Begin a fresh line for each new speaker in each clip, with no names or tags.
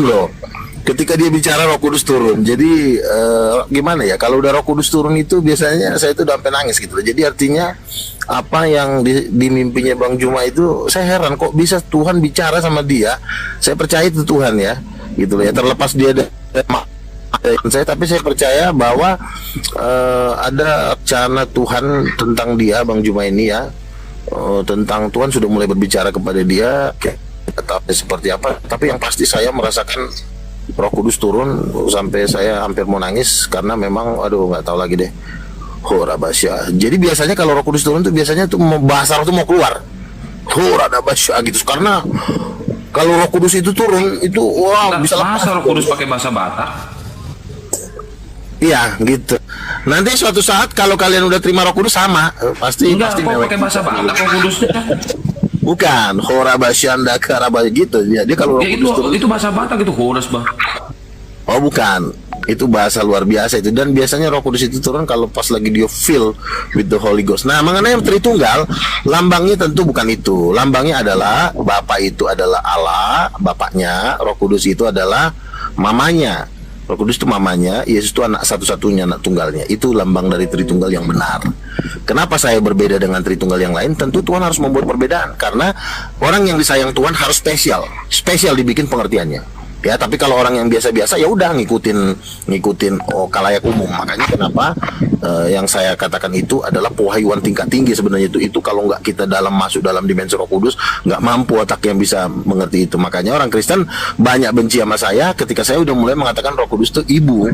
turun loh. Ketika dia bicara Roh Kudus turun. Jadi gimana ya? Kalau udah Roh Kudus turun itu biasanya saya itu udah sampai nangis gitu loh. Jadi artinya apa yang di mimpinya Bang Juma itu saya heran kok bisa Tuhan bicara sama dia. Saya percaya itu Tuhan ya. Gitu loh ya. Terlepas dia saya, tapi saya percaya bahwa ada rencana Tuhan tentang dia Bang Juma ini ya. Tentang Tuhan sudah mulai berbicara kepada dia seperti apa. Tapi yang pasti saya merasakan Roh Kudus turun sampai saya hampir mau nangis karena memang aduh nggak tahu lagi deh. Horabasya. Jadi biasanya kalau Roh Kudus turun tuh biasanya tuh bahasa roh tuh mau keluar. Horabasya gitu. Karena kalau Roh Kudus itu turun itu wow bisa
masa Roh Kudus pakai bahasa Batak.
Iya gitu. Nanti suatu saat kalau kalian udah terima Roh Kudus sama pasti
enggak,
pasti
pakai bahasa Batak Roh Kudusnya.
Bukan, Horabasyanda Karaba gitu. Jadi kalau
ya, itu bahasa Batak itu Horas bah.
Oh bukan, itu bahasa luar biasa itu. Dan biasanya Roh Kudus itu turun kalau pas lagi dia fill with the Holy Ghost. Nah mengenai yang Tritunggal, lambangnya tentu bukan itu. Lambangnya adalah Bapa itu adalah Allah, Bapaknya. Roh Kudus itu adalah mamanya. Roh Kudus itu mamanya, Yesus itu anak satu-satunya, anak tunggalnya. Itu lambang dari Tritunggal yang benar. Kenapa saya berbeda dengan Tritunggal yang lain? Tentu Tuhan harus membuat perbedaan. Karena orang yang disayang Tuhan harus spesial. Spesial dibikin pengertiannya. Ya, tapi kalau orang yang biasa-biasa ya udah ngikutin kalayak umum. Makanya kenapa yang saya katakan itu adalah pewahyuan tingkat tinggi sebenarnya itu kalau nggak kita masuk dalam dimensi Roh Kudus nggak mampu otak yang bisa mengerti itu. Makanya orang Kristen banyak benci sama saya ketika saya udah mulai mengatakan Roh Kudus itu ibu,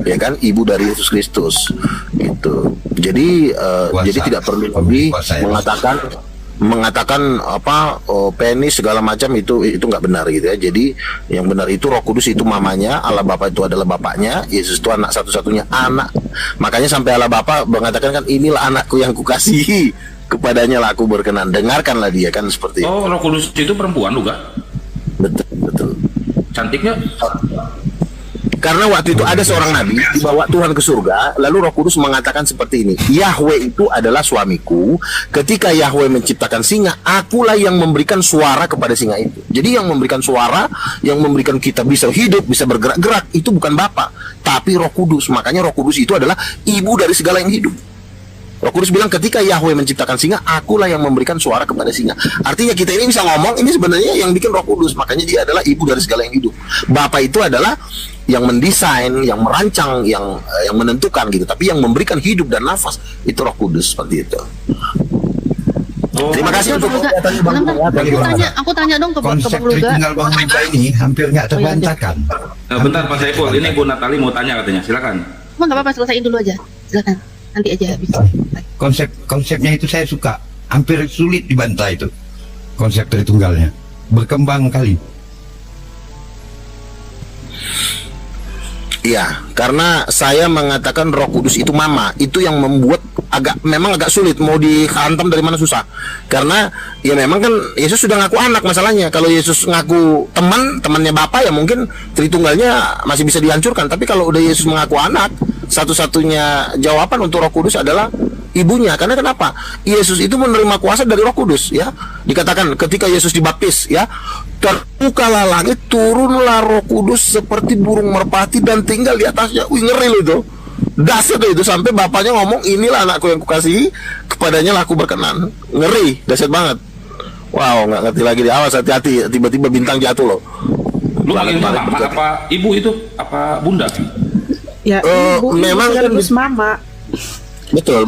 ya kan, ibu dari Yesus Kristus gitu. Jadi jadi tidak perlu lagi mengatakan apa penis segala macam itu nggak benar gitu ya. Jadi yang benar itu Roh Kudus itu mamanya, Allah Bapa itu adalah bapaknya, Yesus itu anak satu-satunya anak. Makanya sampai Allah Bapa mengatakan kan inilah anakku yang kukasihi, kepadanya lah aku berkenan, dengarkanlah dia, kan seperti itu.
Oh, Roh Kudus itu perempuan juga?
Betul.
Cantiknya?
Karena waktu itu ada seorang nabi dibawa Tuhan ke surga, lalu Roh Kudus mengatakan seperti ini, Yahweh itu adalah suamiku, ketika Yahweh menciptakan singa, akulah yang memberikan suara kepada singa itu. Jadi yang memberikan suara, yang memberikan kita bisa hidup, bisa bergerak-gerak, itu bukan Bapa, tapi Roh Kudus. Makanya Roh Kudus itu adalah ibu dari segala yang hidup. Roh Kudus bilang ketika Yahweh menciptakan singa, akulah yang memberikan suara kepada singa. Artinya kita ini bisa ngomong, ini sebenarnya yang bikin Roh Kudus. Makanya dia adalah ibu dari segala yang hidup. Bapa itu adalah yang mendesain, yang merancang, yang menentukan gitu. Tapi yang memberikan hidup dan nafas itu Roh Kudus, seperti itu. Terima kasih untuk
aku tanya dong ke
konsep
Bang Luga.
Tritunggal Bang Luga ini hampir nggak terbantahkan.
Bentar Pak Saiful, ini Bu Natali mau tanya katanya, silakan.
Nggak apa-apa, selesaiin dulu aja, silakan. Nanti aja habis.
Konsepnya itu saya suka, hampir sulit dibantah itu konsep Tritunggalnya, berkembang kali.
Iya, karena saya mengatakan Roh Kudus itu mama, itu yang membuat memang agak sulit mau dihantam dari mana susah. Karena ya memang kan Yesus sudah ngaku anak masalahnya. Kalau Yesus ngaku temannya Bapa ya mungkin Tritunggalnya masih bisa dihancurkan. Tapi kalau udah Yesus mengaku anak, satu-satunya jawaban untuk Roh Kudus adalah ibunya. Karena kenapa? Yesus itu menerima kuasa dari Roh Kudus ya. Dikatakan ketika Yesus dibaptis ya, terbukalah langit, turunlah Roh Kudus seperti burung merpati dan tinggal di atasnya. Wih, ngeri loh itu. Dasar itu sampai bapaknya ngomong inilah anakku yang kukasihi, kepadanya lah aku berkenan. Ngeri, dahsyat banget. Wow, nggak ngerti lagi di awas, hati-hati, tiba-tiba bintang jatuh loh.
Lu panggilnya mama apa ibu itu? Apa bunda?
Ya, ibu
memang
sekaligus mama.
Betul.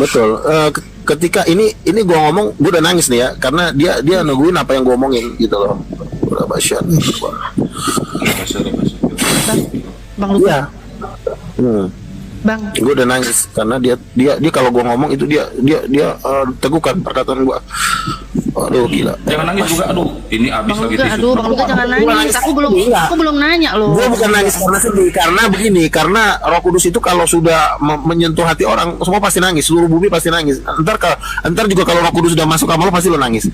Ketika ini gua ngomong, gua udah nangis nih ya, karena dia nungguin apa yang gua omongin gitu loh. Rabasyat.
Bang Luga.
Iya.
Bang.
Gue udah nangis karena dia kalau gue ngomong itu dia teguhkan perkataan gue. Aduh gila.
Jangan nangis juga, aduh. Ini habis
Bang
lagi
Luga,
tisu.
Bang Luga jangan nangis. Aku belum nanya loh.
Gue bukan nangis karena sedih, karena begini, karena Roh Kudus itu kalau sudah menyentuh hati orang, semua pasti nangis, seluruh bumi pasti nangis. Ntar juga kalau Roh Kudus sudah masuk sama lo pasti lo nangis.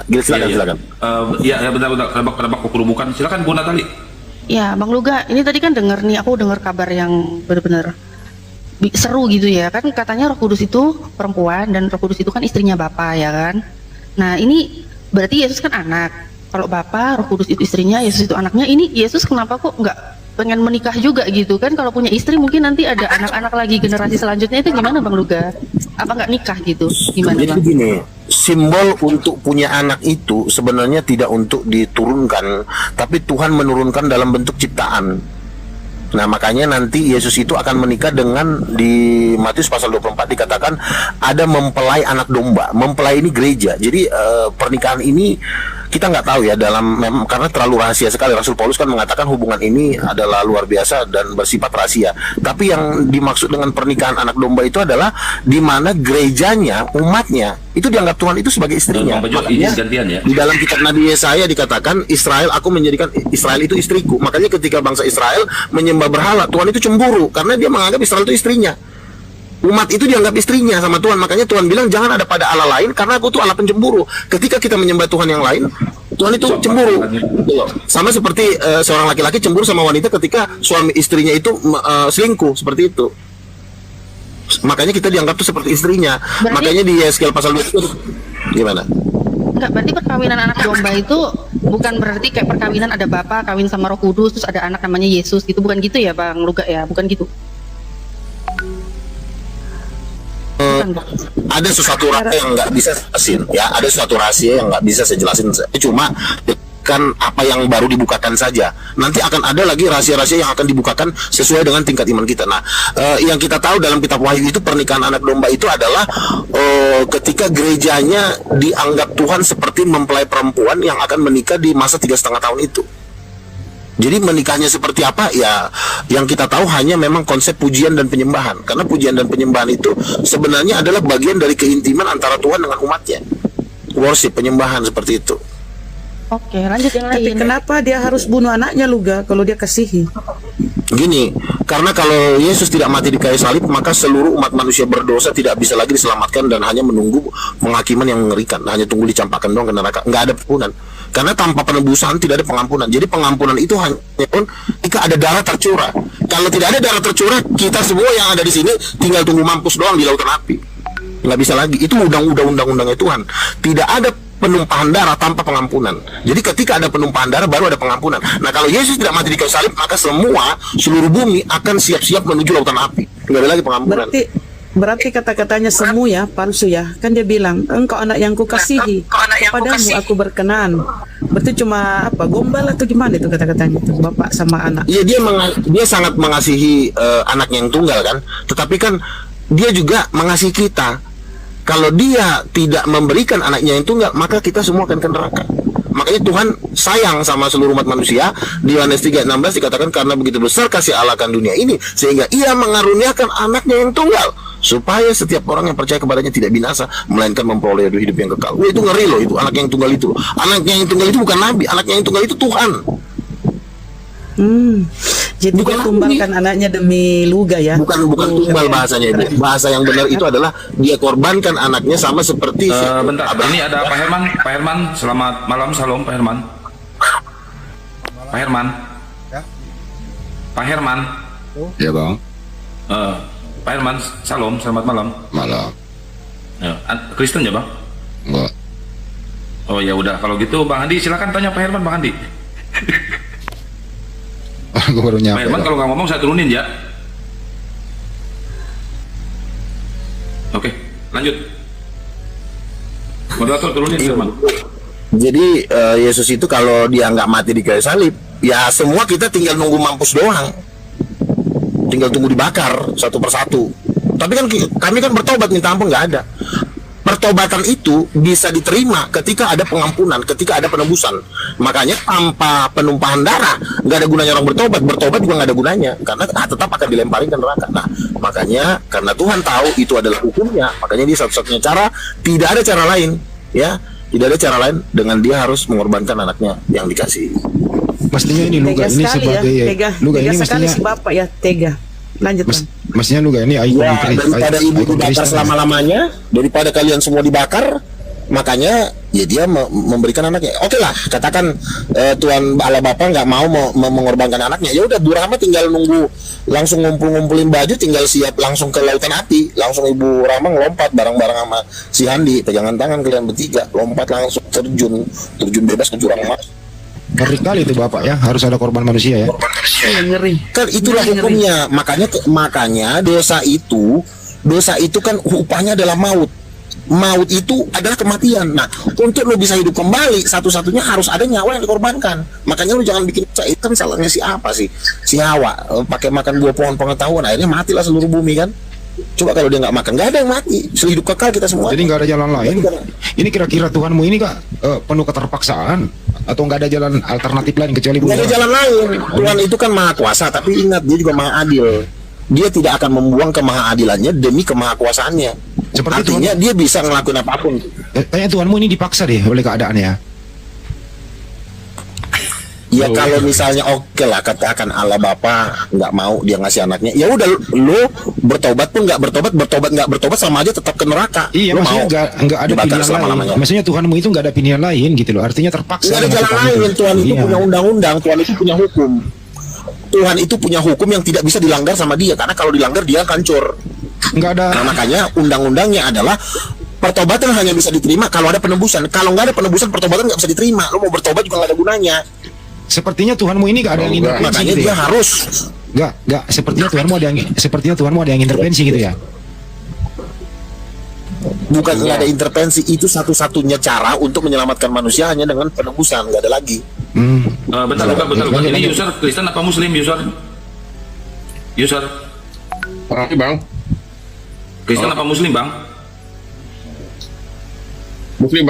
Silakan.
Ya bentar, tebak kerubukan. Silakan Bu Natali.
Ya, Bang Luga, ini tadi kan aku dengar kabar yang benar-benar seru gitu ya, kan katanya Roh Kudus itu perempuan dan Roh Kudus itu kan istrinya Bapa ya kan. Nah ini berarti Yesus kan anak, kalau Bapa, Roh Kudus itu istrinya, Yesus itu anaknya. Ini Yesus kenapa kok nggak pengen menikah juga gitu kan? Kalau punya istri mungkin nanti ada anak-anak lagi generasi selanjutnya, itu gimana Bang Luga? Apa nggak nikah gitu? Gimana
Jadi
Bang?
begini, simbol untuk punya anak itu sebenarnya tidak untuk diturunkan, tapi Tuhan menurunkan dalam bentuk ciptaan. Nah, makanya nanti Yesus itu akan menikah dengan, di Matius pasal 24 dikatakan ada mempelai anak domba. Mempelai ini gereja. Jadi pernikahan ini kita nggak tahu ya, karena terlalu rahasia sekali. Rasul Paulus kan mengatakan hubungan ini adalah luar biasa dan bersifat rahasia. Tapi yang dimaksud dengan pernikahan anak domba itu adalah di mana gerejanya, umatnya itu dianggap Tuhan itu sebagai istrinya.
Bang Bejo,
Makanya
izin gantian ya.
di dalam kitab Nabi Yesaya dikatakan, Israel, aku menjadikan Israel itu istriku. Makanya ketika bangsa Israel menyembah berhala, Tuhan itu cemburu karena dia menganggap Israel itu istrinya. Umat itu dianggap istrinya sama Tuhan. Makanya Tuhan bilang jangan ada pada Allah lain, karena aku tuh Allah pencemburu. Ketika kita menyembah Tuhan yang lain, Tuhan itu cemburu. Gitu loh. Sama seperti seorang laki-laki cemburu sama wanita ketika suami istrinya itu selingkuh, seperti itu. Makanya kita dianggap tuh seperti istrinya. Makanya di Yeskiel pasal 2 itu gimana?
Enggak, berarti perkawinan anak domba itu bukan berarti kayak perkawinan ada Bapa kawin sama Roh Kudus terus ada anak namanya Yesus gitu, bukan gitu ya Bang Luga ya, bukan gitu. Bukan, Bang.
Ada sesuatu rahasia yang nggak bisa jelasin, ya. Ada sesuatu rahasia yang nggak bisa saya jelasin. Cuma kan apa yang baru dibukakan saja. Nanti akan ada lagi rahasia-rahasia yang akan dibukakan sesuai dengan tingkat iman kita. Nah, yang kita tahu dalam kitab Wahyu itu pernikahan anak domba itu adalah ketika gerejanya dianggap Tuhan seperti mempelai perempuan yang akan menikah di masa 3,5 tahun itu. Jadi menikahnya seperti apa ya, yang kita tahu hanya memang konsep pujian dan penyembahan. Karena pujian dan penyembahan itu sebenarnya adalah bagian dari keintiman antara Tuhan dengan umatnya. Worship, penyembahan seperti itu.
Oke, lanjut yang
Tapi
lain.
kenapa dia harus bunuh anaknya Luga kalau dia kasihi?
Gini, karena kalau Yesus tidak mati di kayu salib, maka seluruh umat manusia berdosa tidak bisa lagi diselamatkan dan hanya menunggu penghakiman yang mengerikan. Hanya tunggu dicampakkan doang ke neraka. Nggak ada pengampunan. Karena tanpa penebusan tidak ada pengampunan. Jadi pengampunan itu hanya pun jika ada darah tercurah. Kalau tidak ada darah tercurah, kita semua yang ada di sini tinggal tunggu mampus doang di lautan api. Nggak bisa lagi. Itu undang-undangnya Tuhan. Tidak ada penumpahan darah tanpa pengampunan. Jadi ketika ada penumpahan darah baru ada pengampunan. Nah, kalau Yesus tidak mati di kayu salib, maka seluruh bumi akan siap-siap menuju lautan api. Nggak ada lagi pengampunan.
Berarti kata-katanya semu ya, palsu ya. Kan dia bilang, engkau anak yang kukasihi, kepadamu aku berkenan. Berarti cuma apa, gombal atau gimana itu kata-katanya itu, bapak sama anak.
Iya, dia sangat mengasihi anaknya yang tunggal kan. Tetapi kan dia juga mengasihi kita. Kalau dia tidak memberikan anaknya yang tunggal, maka kita semua akan ke neraka. Makanya Tuhan sayang sama seluruh umat manusia. Di Yohanes 3:16 dikatakan, karena begitu besar kasih Allah akan dunia ini, sehingga ia mengaruniakan anaknya yang tunggal, supaya setiap orang yang percaya kepadanya tidak binasa, melainkan memperoleh hidup yang kekal. Wah, itu ngeri loh, itu anak yang tunggal itu. Anaknya yang tunggal itu bukan nabi, anaknya yang tunggal itu Tuhan.
Jadi dia tumbangkan anaknya demi Luga ya.
Bukan tumbal bahasanya, Ibu. Bahasa yang benar itu adalah dia korbankan anaknya sama seperti
Bentar, ini ada Pak Herman. Pak Herman, selamat malam, salam Pak Herman. Pak Herman. Pak Herman.
Ya bang,
Pak Herman, salam, selamat malam.
malam.
Kristen ya Bang?
Enggak.
Oh ya udah, kalau gitu Bang Andi silakan tanya Pak Herman, Bang Andi.
Gue baru
Pak
nyampe.
Herman
Bang.
kalau nggak ngomong saya turunin ya. Oke, lanjut. Moderator turunin Herman.
Jadi Yesus itu kalau dia nggak mati di kayu salib, ya semua kita tinggal nunggu mampus doang. Tinggal tunggu dibakar satu persatu. Tapi kan kami kan bertobat minta ampun, nggak ada. Pertobatan itu bisa diterima ketika ada pengampunan, ketika ada penebusan. Makanya tanpa penumpahan darah nggak ada gunanya orang bertobat. Bertobat juga nggak ada gunanya, karena tetap akan dilemparin ke neraka. Nah, makanya karena Tuhan tahu itu adalah hukumnya, makanya dia satu-satunya cara, tidak ada cara lain, ya, tidak ada cara lain dengan dia harus mengorbankan anaknya yang dikasihi.
Pastinya ini Luga
Tega
ini
sekali
sebagai
ya, tega,
Luga
tega
ini
sekali
mestinya
si bapak ya, tega. Lanjut Bang.
mestinya Luga ini ikon
Ya, daripada ibu
ikon
dibakar
Kristen.
selama-lamanya, daripada kalian semua dibakar, Makanya ya dia memberikan anaknya. Oke lah, katakan Tuan Allah Bapa nggak mau mengorbankan anaknya. Ya udah, Bu Rahma tinggal nunggu, langsung ngumpulin baju, tinggal siap langsung ke lautan api. Langsung Ibu Rahma ngelompat bareng-bareng sama si Handi, pegangan tangan kalian bertiga, lompat langsung terjun bebas ke jurang emas.
Ngeri kali itu Bapak ya, harus ada korban manusia ya.
Iya, ngeri.
Kan itulah
Ngeri.
hukumnya. Makanya dosa itu kan upahnya adalah maut. Maut itu adalah kematian. Nah, untuk lo bisa hidup kembali, satu-satunya harus ada nyawa yang dikorbankan. Makanya lo jangan bikin dosa. Itu kan salahnya si apa sih? Si Hawa pakai makan buah pohon pengetahuan, akhirnya matilah seluruh bumi kan. Coba kalau dia nggak makan, nggak ada yang mati. Sehidup kekal kita semua.
Jadi nggak ada jalan lain. Ini kira-kira Tuhanmu ini Kak penuh keterpaksaan atau nggak ada jalan alternatif lain kecuali
Nggak ada
bunuh?
jalan lain. Tuhan itu kan maha kuasa, tapi ingat dia juga maha adil. Dia tidak akan membuang kemahaadilannya demi kemahakuasaannya.
Seperti
Artinya dia bisa ngelakuin apapun.
Kayaknya Tuhanmu ini dipaksa deh oleh keadaan ya.
Ya kalau misalnya oke lah, katakan Allah Bapa nggak mau dia ngasih anaknya, ya udah lo bertobat pun nggak bertobat sama aja tetap ke neraka.
Iya,
Lo
maksudnya nggak ada
dibakar
pilihan
selama-lamanya.
lain. Maksudnya Tuhanmu itu nggak ada pilihan lain gitu loh. Artinya terpaksa.
Nggak ada jalan
melakukan
lain. Tuhan itu
Iya.
punya undang-undang, Tuhan itu punya hukum. Tuhan itu punya hukum yang tidak bisa dilanggar sama dia, karena kalau dilanggar dia hancur.
Nggak ada.
Nah, makanya undang-undangnya adalah pertobatan hanya bisa diterima kalau ada penebusan. Kalau nggak ada penebusan, pertobatan nggak bisa diterima. Lo mau bertobat juga nggak ada gunanya.
Sepertinya Tuhanmu ini nggak ada yang intervensi
Makanya
gitu
dia
ya.
harus.
Nggak. Sepertinya Tuhanmu ada yang intervensi gitu ya.
Bukan nggak ada intervensi, itu satu-satunya cara untuk menyelamatkan manusia hanya dengan penebusan, nggak ada lagi.
Bentar. Ini user Kristen apa Muslim user?
Makasih bang.
Kristen apa Muslim bang?
Muslim.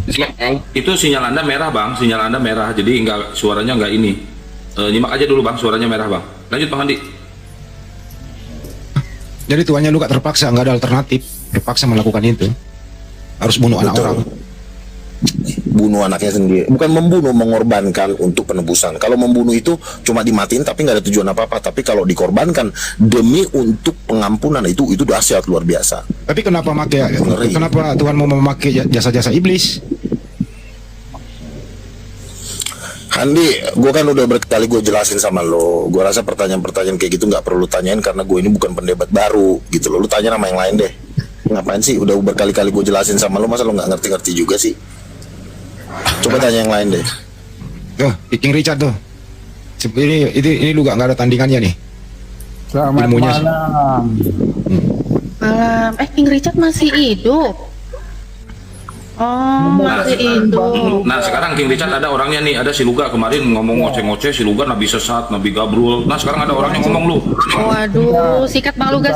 Islam bang.
Itu sinyal Anda merah bang, sinyal Anda merah. Jadi suaranya nggak ini. Nyimak aja dulu bang, suaranya merah bang. Lanjut Bang Handi.
Jadi Tuhannya lu gak terpaksa, nggak ada alternatif, terpaksa melakukan itu. Harus bunuh anak
Betul.
orang.
Bunuh anaknya sendiri, bukan membunuh, mengorbankan untuk penebusan. Kalau membunuh itu cuma dimatiin tapi nggak ada tujuan apa-apa. Tapi kalau dikorbankan demi untuk pengampunan, itu dahsyat luar biasa.
Tapi kenapa
Ngeri.
kenapa Tuhan mau memakai jasa-jasa iblis?
Andi, gue kan udah berkali gue jelasin sama lo. Gue rasa pertanyaan-pertanyaan kayak gitu nggak perlu tanyain, karena gue ini bukan pendebat baru gitu loh. Lu tanya sama yang lain deh. Ngapain sih? Udah berkali-kali gue jelasin sama lo, masa lo nggak ngerti-ngerti juga sih? Coba tanya yang lain deh.
Tuh, King Richard tuh. Ini lu gak ada tandingannya nih.
Selamat
Ilmunya sih.
malam.
Malam, King Richard masih hidup. Oh, masih hidup.
Nah sekarang King Richard ada orangnya nih, ada si Luga kemarin ngomong ngoceh-ngoceh, si Luga Nabi sesat, Nabi Gabrul. Nah sekarang ada orang yang ngomong lu.
Waduh, sikat Bang Luga,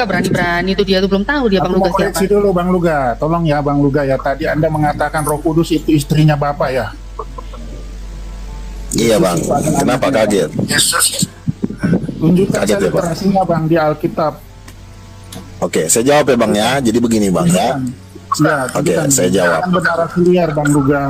berani-berani itu dia tuh belum tahu dia Bang
Aku
Luga
mau koreksi
siapa.
dulu Bang Luga. Tolong ya Bang Luga ya. Tadi Anda mengatakan Roh Kudus itu istrinya Bapak ya.
Iya bang, kenapa kaget?
Tunjukkan
Kaget ya, Pak.
literasinya Bang di Alkitab.
Oke, saya jawab ya bang ya. Jadi begini bang ya.
Ya,
Oke,
tunjukkan.
saya jawab.
Jangan bernarasi liar Bang Luga.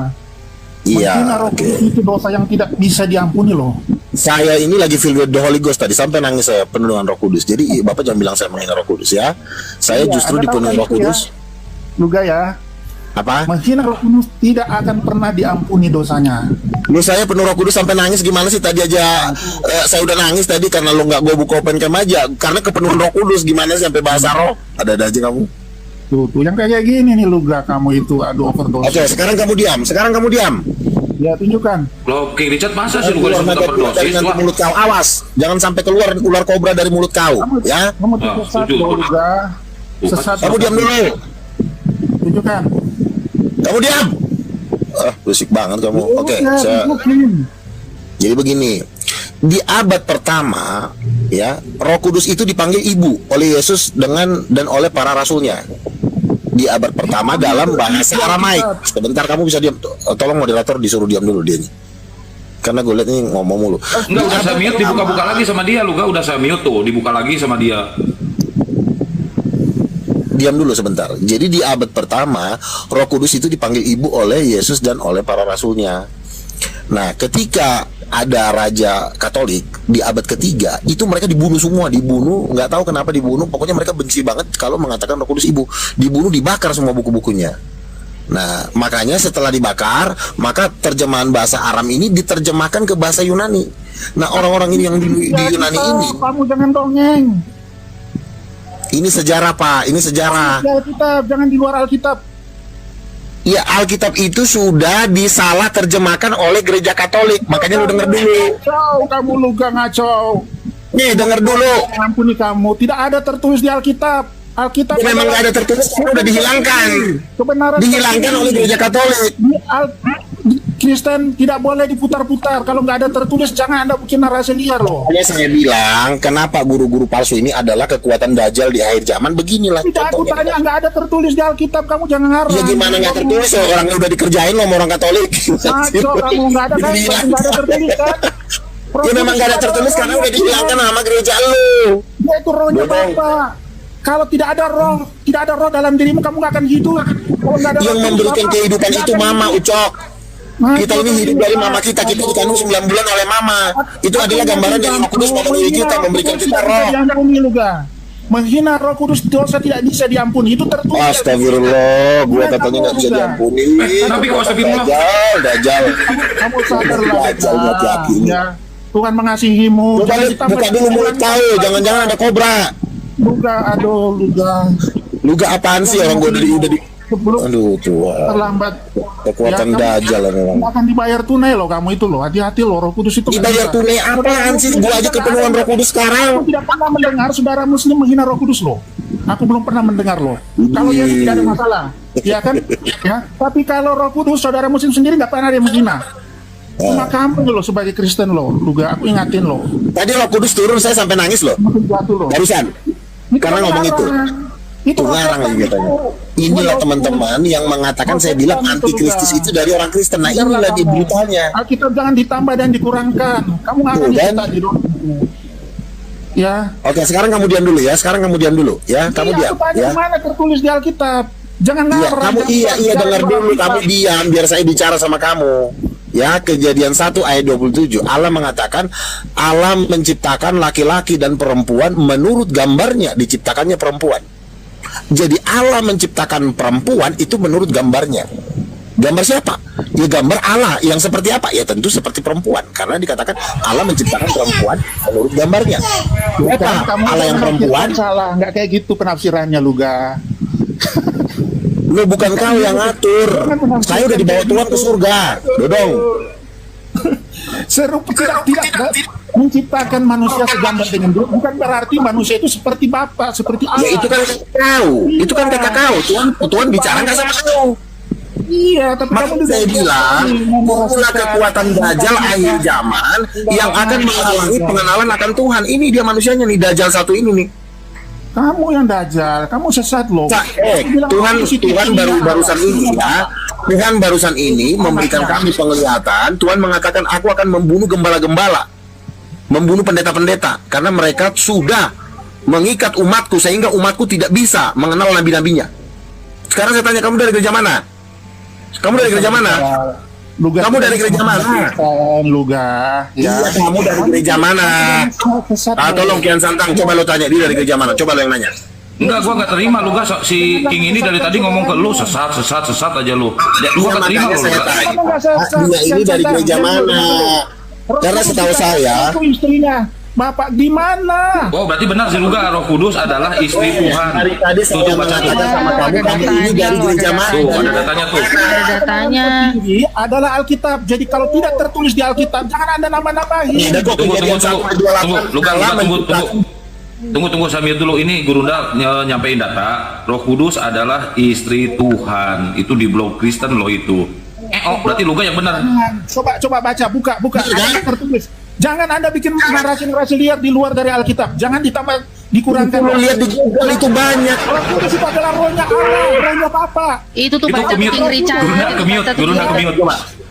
Iya,
Menghina Roh
oke.
Kudus itu dosa yang tidak bisa diampuni loh.
Saya ini lagi filled with the Holy Ghost tadi, sampai nangis saya penuh dengan Roh Kudus. Jadi bapak jangan bilang saya menghina Roh Kudus ya. Saya
Iya,
justru
Anda tahu
dipenuhi
kan
Roh
itu ya?
Kudus.
Luga ya.
Apa?
Menghina Roh Kudus tidak akan pernah diampuni dosanya.
Lu saya penuh Roh Kudus sampai nangis gimana sih tadi aja? Saya udah nangis tadi karena lu nggak gue buka open cam aja. Karena kepenuhan Roh Kudus gimana sih sampai bahasa roh? Ada aja kamu.
Tuh yang kayak gini nih Luga kamu itu aduh overdose.
Oke, sekarang kamu diam.
Ya tunjukkan.
Lo King Richard masa si Luga
Keluar
disebut
naga dari
overdosis?
nanti
Wah,
mulut kau. Awas, jangan sampai keluar ular kobra dari mulut kau. Ya,
Kamu
Ah,
sesat
setuju.
loh, Luga. Sesat.
kamu diam dulu.
Tunjukkan.
Kamu diam. Berisik banget kamu. Oke, saya. Jadi begini, di abad pertama, ya, Roh Kudus itu dipanggil ibu oleh Yesus dan oleh para rasulnya. Di abad pertama dalam bahasa Aramaik. Sebentar kamu bisa diam. Tolong moderator disuruh diam dulu dia nih. Karena gue lihat ini ngomong mulu.
enggak udah saya mute, dibuka-buka lagi sama dia. Luga udah saya mute tuh, dibuka lagi sama dia.
Diam dulu sebentar. Jadi di abad pertama, Roh Kudus itu dipanggil ibu oleh Yesus dan oleh para rasulnya. Nah, ketika ada raja Katolik di abad ketiga, itu mereka dibunuh semua, nggak tahu kenapa dibunuh. Pokoknya mereka benci banget kalau mengatakan Roh Kudus ibu. Dibunuh, dibakar semua buku-bukunya. Nah, makanya setelah dibakar, maka terjemahan bahasa Aram ini diterjemahkan ke bahasa Yunani. Nah, orang-orang ini yang di Yunani ini,
Kamu jangan dongeng.
ini sejarah Pak, ini sejarah.
Di Alkitab, jangan di luar Alkitab.
Ya, Alkitab itu sudah disalah terjemahkan oleh gereja Katolik. Makanya lu denger dulu.
Ngaco, kamu Luga ngaco.
Nih, denger dulu.
Ampuni kamu, tidak ada tertulis di Alkitab. Alkitab
Ya, memang nggak ada tertulis, karena udah dihilangkan.
kebenaran
Dihilangkan
tertulis.
oleh gereja Katolik.
Kristen tidak boleh diputar-putar. Kalau nggak ada tertulis, jangan Anda bikin narasi liar loh.
Makanya saya bilang, kenapa guru-guru palsu ini adalah kekuatan Dajjal di akhir zaman. Beginilah
Tidak, aku
contohnya.
tanya nggak ada tertulis di Alkitab, kamu jangan ngarang.
Ya gimana nggak tertulis, orangnya udah dikerjain loh sama orang Katolik.
Ngaco kamu, nggak ada kan?
Dibilang.
Nggak ada tertulis kan?
Ya memang nggak ada tertulis karena udah dihilangkan sama gereja lu.
Dia itu rohnya
Bodoh.
Bapak. Kalau tidak ada roh dalam dirimu, kamu nggak akan hidup. Kalau nggak ada
Yang
roh,
memberikan
Bapak,
kehidupan
nggak
itu
akan
mama,
hidup.
Ucok.
Ngaco
Kita ini hidup
kamu,
dari
Pak.
mama kita dikandung 9 bulan oleh mama. Itu adalah gambaran dari Roh Kudus memenuhi kita, memberikan kita roh.
Diampuni juga. Menghina Roh Kudus dosa tidak bisa diampuni. Itu tertulis.
Astagfirullah, gua katanya nggak bisa diampuni.
Tapi kok astagfirullah?
Dajjal.
Kamu sadarlah.
Dajjal hati-hati.
Ya, Tuhan mengasihimu.
Buka,
Jangan ditambah
buka dulu mulut kau, jangan-jangan ada kobra.
Luga, aduh, Luga.
Luga apaan sih orang gua udah di
Sebelum
aduh Tuhan.
terlambat.
Kekuatan
kamu
Dajjal memang.
akan dibayar tunai loh kamu itu loh. Hati-hati loh, Roh Kudus itu. nggak
Dibayar
bisa.
tunai apaan sih? Gua aja kepenuhan Roh Kudus
Aku
sekarang.
tidak pernah mendengar saudara Muslim menghina Roh Kudus loh. Aku belum pernah mendengar loh. Kalau dia tidak ada masalah, ya kan? Ya. Tapi kalau Roh Kudus saudara Muslim sendiri nggak pernah dia menghina. Cuma kamu loh sebagai Kristen loh, Luga. Aku ingatin loh.
Tadi Roh Kudus turun saya sampai nangis loh.
Makin jatuh loh.
Barusan. Karena ngomong itu. Itu ngarang lagi katanya. Inilah teman-teman yang mengatakan saya bilang antikristus itu dari orang Kristen. Nah inilah dia beritanya.
Alkitab jangan ditambah dan dikurangkan. Kamu nggak akan
Tuh, kan?
kita di doa. Ya.
Oke, sekarang kamu diam dulu ya. Sekarang kamu diam dulu ya. Kamu
Iya,
diam
aku tanya
ya.
mana tertulis di Alkitab. Jangan
Iya,
ngarang.
kamu iya dengar dulu. Kamu diam biar saya bicara sama kamu. Ya, Kejadian 1 ayat 27. Allah mengatakan Allah menciptakan laki-laki dan perempuan menurut gambarnya diciptakannya perempuan. Jadi Allah menciptakan perempuan itu menurut gambarnya. Gambar siapa? Ya gambar Allah. Yang seperti apa? Ya tentu seperti perempuan. Karena dikatakan Allah menciptakan perempuan menurut gambarnya. Kenapa? Allah yang perempuan.
Salah, nggak kayak gitu penafsirannya, Luga.
Lu bukan kau yang ngatur. Saya udah dibawa Tuhan ke surga. Dodong.
Serupa tidak menciptakan manusia segambar dengan dia bukan berarti manusia itu seperti Bapa, seperti Allah.
Ya itu kan kau. Itu kan kata kau. Tuhan bicara nggak sama kau.
Iya, tapi
Maka
kamu
saya bilang, itulah kekuatan Dajjal akhir zaman yang akan menghalangi pengenalan akan Tuhan. Ini dia manusianya nih, Dajjal satu ini nih.
Kamu yang dajal, kamu sesat loh.
Tuhan barusan ini ya. Tuhan barusan ini memberikan kami penglihatan. Tuhan mengatakan aku akan membunuh gembala-gembala, membunuh pendeta-pendeta, karena mereka sudah mengikat umatku sehingga umatku tidak bisa mengenal nabi-nabinya. Sekarang saya tanya, kamu dari gereja mana? Kamu dari gereja mana?
Luga,
Kamu dari gereja mana?
Luga, ya.
Iya, kamu dari gereja mana? Tolong Kian Santang, coba lo tanya dia dari gereja mana. Coba lo yang nanya.
Enggak, gua nggak terima lu, Gas. Si King ini dari tadi ngomong ke lu sesat aja lu. Ya, gua nggak terima
makanya
lu.
saya
Gas.
tanya, dia ini dari gereja mana? Karena setahu saya,
itu istrinya. Bapak di mana?
Oh, berarti benar sih Luga, Roh Kudus adalah istri Tuhan.
dari tadi saya mengatakan sama kamu, kamu ini dari gereja mana?
Tuh, ada datanya tuh.
Ada datanya.
Ini adalah Alkitab. Jadi kalau tidak tertulis di Alkitab, jangan Anda nama-namain.
Ada kok
Tunggu,
Kejadian 1:28.
Luga,
Allah
tunggu.
menciptakan-
Tunggu Samir dulu, ini Gurunda nyampein data. Roh Kudus adalah istri Tuhan. Itu di blog Kristen loh itu. Oh, berarti Luga yang benar.
Coba baca, buka. Ada tertulis. Jangan Anda bikin narasi-narasi liar di luar dari Alkitab. Jangan ditambah dikurangkan.
Kalau lihat di Google itu banyak.
Roh Kudus itu adalah rohnya Allah, rohnya Papa.
Itu tuh
Itu
baca
ke-mute.
King Richard.
Gurunda ke-mute.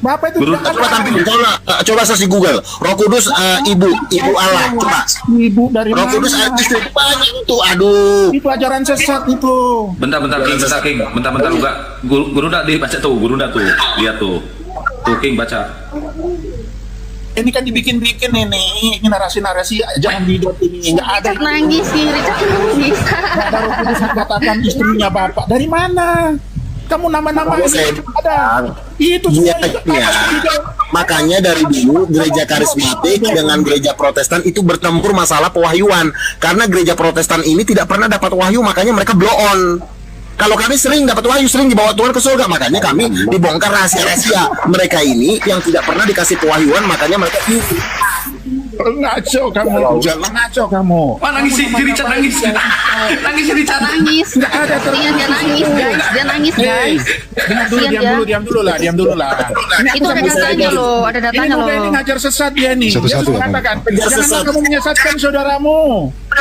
Bapak itu
Guru,
tidak
Coba tampil, coba search di Google. Roh Kudus ibu Allah. Coba.
Ibu dari
Roh Kudus
mana?
itu banyak tuh. Aduh.
Itu ajaran sesat itu.
Bentar King. Bentar Luga. Gurunda dibaca tuh, Gurunda tuh. Lihat tuh. Tuh King baca.
Ini kan dibikin-bikin ini narasi-narasi jangan didot ini nggak ada.
Richard nangis, King Richard nangis.
Nggak ada Roh Kudus yang katakan istrinya Bapak. Dari mana? Kamu nama-nama
Makanya saya
ada. Itu
Iya,
semua itu
ya. Makanya dari dulu gereja karismatik dengan gereja Protestan itu bertempur masalah pewahyuan. Karena gereja Protestan ini tidak pernah dapat wahyu, makanya mereka blow on. Kalau kami sering dapat wahyu, sering dibawa Tuhan ke surga, makanya kami dibongkar rahasia-rahasia. Mereka ini yang tidak pernah dikasih pewahyuan, makanya mereka
Ngaco kamu, jangan ngaco kamu.
Wah, nangis si Richard, nangis. Nangis si Richard.
Nangis.
Nggak ada
Kasihan dia nangis, guys. Dia nangis, guys. Kasihan dia.
Diam dulu lah. Ini
Itu ada datanya loh, ada
Ini
datanya loh.
Luga ini ngajar sesat dia nih. Dia
Satu-satu
suka
ya, Bang.
katakan,
Ngajar
janganlah
sesat.
kamu menyesatkan saudaramu.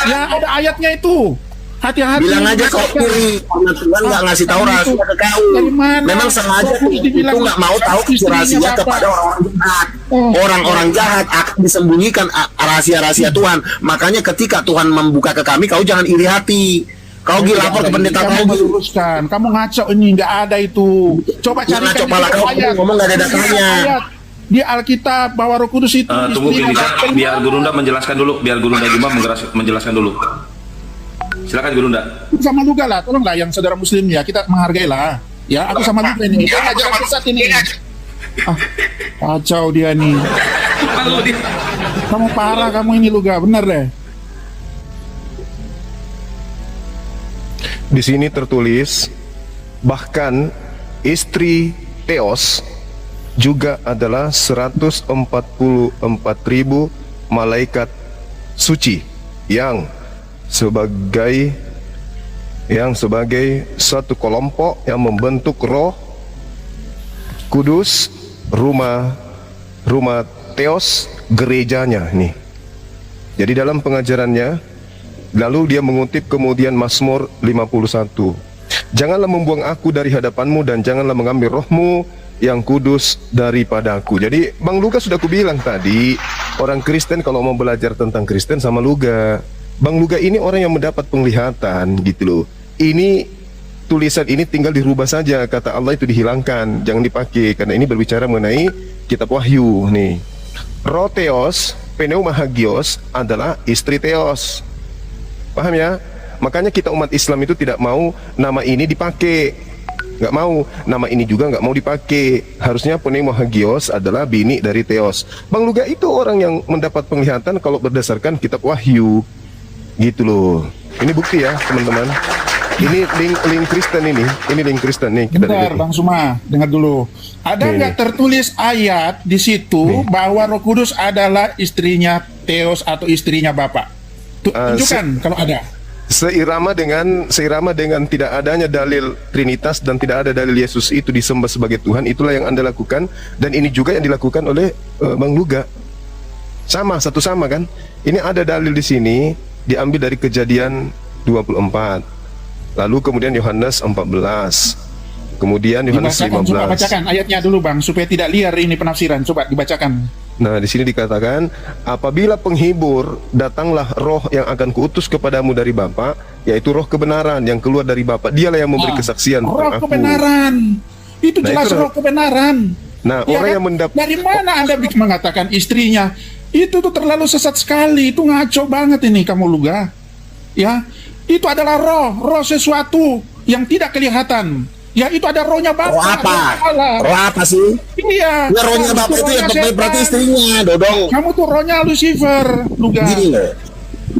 Ya ada ayatnya itu. Hati-hati.
bilang aja kau kiri, karena Tuhan nggak ngasih tahu rahasia ke kau.
Dari mana?
Memang sengaja
Fokus
itu
dibilang
nggak mau tahu
istrinya
rahasia
Bapak.
kepada orang-orang jahat. Orang-orang jahat akan disembunyikan rahasia-rahasia Tuhan. Makanya ketika Tuhan membuka ke kami, kau jangan iri hati. Kau pergi lapor ke pendeta
Kamu
kau.
meluruskan. Kamu ngaco ini, nggak ada itu. Coba
Jangan
carikan
coba lah
itu
kau
ayat.
ngomong nggak ada datanya.
Ayat. Di Alkitab bahwa Roh Kudus itu
Tunggu
istri-
Richard, biar Gurunda menjelaskan dulu, biar Gurunda Juma menjelaskan dulu. Silakan Gurunda.
sama juga lah, tolonglah yang saudara muslim ya, kita menghargai lah. Ya, aku sama juga ini. Dia ngajar sesat ini. Kacau dia nih.
Malu dia.
Kamu parah kamu ini Luga, bener deh.
Di sini tertulis bahkan istri Theos juga adalah 144.000 malaikat suci yang sebagai satu kelompok yang membentuk Roh Kudus, rumah Theos, gerejanya nih. Jadi dalam pengajarannya, lalu dia mengutip kemudian Mazmur 51. Janganlah membuang aku dari hadapanmu dan janganlah mengambil rohmu yang kudus daripadaku. Jadi Bang Luga sudah kubilang tadi, orang Kristen kalau mau belajar tentang Kristen sama Luga. Bang Luga ini orang yang mendapat penglihatan gitu loh. Ini tulisan ini tinggal dirubah saja, kata Allah itu dihilangkan, jangan dipakai karena ini berbicara mengenai kitab Wahyu nih. Roh Theos, Pneumahagios adalah istri Theos. Paham ya? Makanya kita umat Islam itu tidak mau nama ini dipakai. Nggak mau. Nama ini juga nggak mau dipakai. Harusnya Pneumahagios adalah bini dari Theos. Bang Luga itu orang yang mendapat penglihatan kalau berdasarkan kitab Wahyu. Gitu loh. Ini bukti ya teman-teman. Ini link Kristen ini link Kristen nih. Kita
Bentar
lihat.
Bang Suma, dengar dulu. Ada
Nih,
nggak
nih.
tertulis ayat di situ
Nih.
bahwa Roh Kudus adalah istrinya Theos atau istrinya Bapak? Tunjukkan kalau ada.
Seirama dengan tidak adanya dalil Trinitas dan tidak ada dalil Yesus itu disembah sebagai Tuhan, itulah yang Anda lakukan, dan ini juga yang dilakukan oleh Bang Luga. Satu sama kan? Ini ada dalil di sini diambil dari Kejadian 24. Lalu kemudian Yohanes 14. Kemudian Yohanes
Dibacakan, coba
15.
bacakan ayatnya dulu Bang, supaya tidak liar ini penafsiran. Coba dibacakan.
Nah, di sini dikatakan, apabila penghibur datanglah roh yang akan kuutus kepadamu dari Bapa, yaitu roh kebenaran yang keluar dari Bapa. Dialah yang memberi kesaksian
Roh
tentang aku.
kebenaran. Itu
Nah,
jelas
itu
roh kebenaran.
Nah,
Ya
orang
kan?
yang mendapat
Dari mana Anda mengatakan istrinya? Itu tuh terlalu sesat sekali. Itu ngaco banget ini kamu Luga. Ya, itu adalah roh sesuatu yang tidak kelihatan. Ya, itu ada rohnya Bapak.
Roh apa?
roh Allah.
Roh apa sih?
Iya.
Ya rohnya
Kamu
bapak
tuh
itu ya
rohnya
berarti
setan.
istrinya, Dodong.
Kamu tuh rohnya Lucifer, Luga.
Gini loh.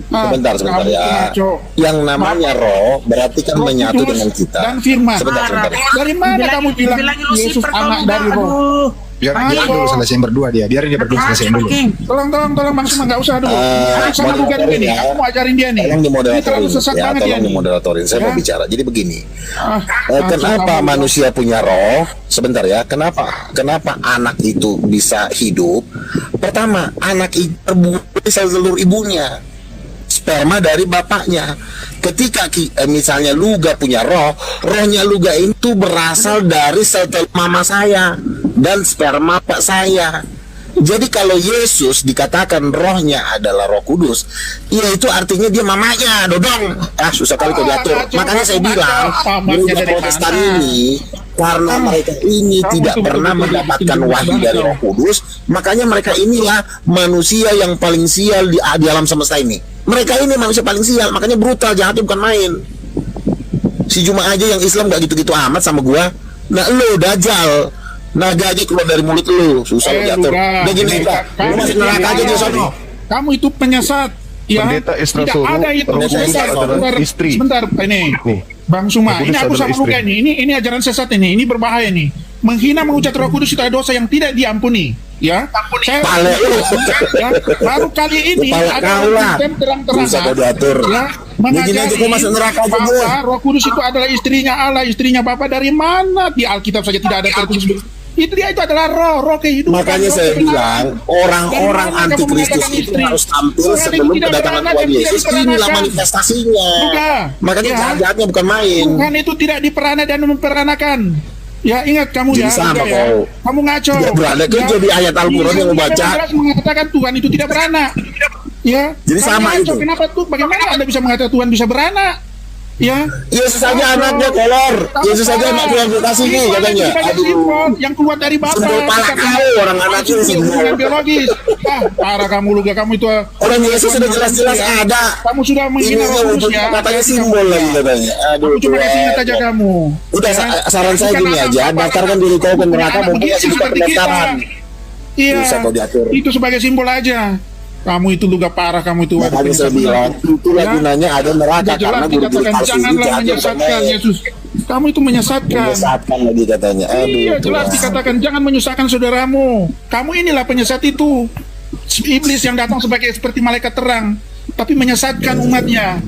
Ah,
Sebentar
kamu tuh
ya.
ngaco.
Yang namanya roh berarti kan
Roh
menyatu
Kudus
dengan kita.
dan firman.
Sebentar.
Dari mana kamu bilang Yesus anak dari roh?
Biarin dulu selesai yang berdua dia. Biarin dia berdua selesai dulu.
Tolong Bang Suma, nggak usah dulu. Aku sama Luga dulu nih. Aku mau ajarin dia nih.
Tolong
Ini terlalu
dimoderatorin
sesat
ya,
banget dia
tolong
nih.
dimoderatorin. Saya
Ya.
mau bicara. Jadi begini.
Kenapa
Kenapa manusia punya roh? Sebentar ya. Kenapa anak itu bisa hidup? Pertama, anak itu terbuat dari sel telur ibunya, sperma dari bapaknya. Ketika misalnya Luga punya roh, rohnya Luga itu berasal dari sel telur mama saya dan sperma pak saya. Jadi kalau Yesus dikatakan rohnya adalah Roh Kudus, ya itu artinya dia mamanya, Dodong. Susah kali kau diatur. Makanya saya bilang, gereja Protestan ini karena mereka ini tidak pernah mendapatkan wahyu dari Roh Kudus, makanya mereka inilah manusia yang paling sial di alam semesta ini. Mereka ini manusia paling sial, makanya brutal, jahatnya bukan main. Si Juma aja yang Islam gak gitu-gitu amat sama gua. Nah lu Dajjal, naga aja keluar dari mulut lu, susah lu diatur. Udah gini udah, lu masuk neraka aja di sono.
Kamu itu penyesat. Ya,
Pendeta Esra
tidak
Soro,
ada itu.
Roh Kudus
Sebentar,
adalah istri.
sebentar, ini
Nih,
Bang Suma,
Roh
ini
Kudus
aku
adalah
sama
istri.
Luka ini ajaran sesat ini berbahaya nih. Menghina mengucap Roh Kudus itu adalah dosa yang tidak diampuni. Ya, saya
Pale lu.
ya, baru kali ini
Kepala
ada
kau lah.
Kristen terang-terangan
Bisa kau diatur.
ya,
Begini aja kau masuk neraka aja,
bahwa
gua.
Roh Kudus itu adalah istrinya Allah, istrinya Bapa. Dari mana di Alkitab saja tidak ada tertulis. Itu dia, itu adalah roh kehidupan.
Makanya
roh
saya
kebenaran.
bilang orang-orang
Dan mana kamu
antikristus
mengatakan
itu
istri?
harus tampil
Orang yang
sebelum
tidak
kedatangan
beranak,
Tuhan
yang tidak
Yesus. Inilah
diperanakan.
manifestasinya.
Sudah.
Makanya
Ya.
jahat-jahatnya bukan main.
Tuhan itu tidak diperanakan dan memperanakan. Ya ingat kamu
Jadi
ya,
sama
Luka ya.
kau.
Kamu ngaco.
Tidak beranak, kan jadi ayat Al-Quran yang mau baca.
Memang jelas mengatakan Tuhan itu tidak beranak. Ya.
Jadi
Kamu
sama
ngaco.
itu.
Kenapa tuh? Bagaimana Anda bisa mengatakan Tuhan bisa beranak? Ya.
Yesus saja anaknya kolor. Yesus saja anak Tuhan kasih nih katanya. Aduh.
Yang keluar dari Bapa.
Sentul pala kau orang anaknya
Hubungan
semua.
biologis. Parah kamu Luka, kamu itu.
Orang Yesus sudah jelas-jelas ada.
Kamu sudah menghina
Ininya
Roh Kudus
wujud
ya.
katanya simbol lagi katanya. Aduh.
Kamu cuma kasih ingat aja
Tuhan.
kamu.
Udah
Ya.
saran saya
Bukan
gini
anak
aja,
Bapa,
daftarkan diri kau ke neraka
anak
mumpung
begitu
masih buka
seperti kita.
pendaftaran.
Iya.
Bisa kau diatur.
Itu sebagai simbol aja. Kamu itu juga parah, kamu itu.
Makanya saya bilang itulah
Ya.
gunanya ada neraka
Sudah jelas
karena guru-guru
dikatakan
palsu ini
janganlah
jahat
menyesatkan Yesus. Kamu itu menyesatkan.
menyesatkan lagi katanya. Aduh.
Iya, jelas
Tuhan.
dikatakan jangan menyusahkan saudaramu. Kamu inilah penyesat itu. Iblis yang datang seperti malaikat terang, tapi menyesatkan umatnya.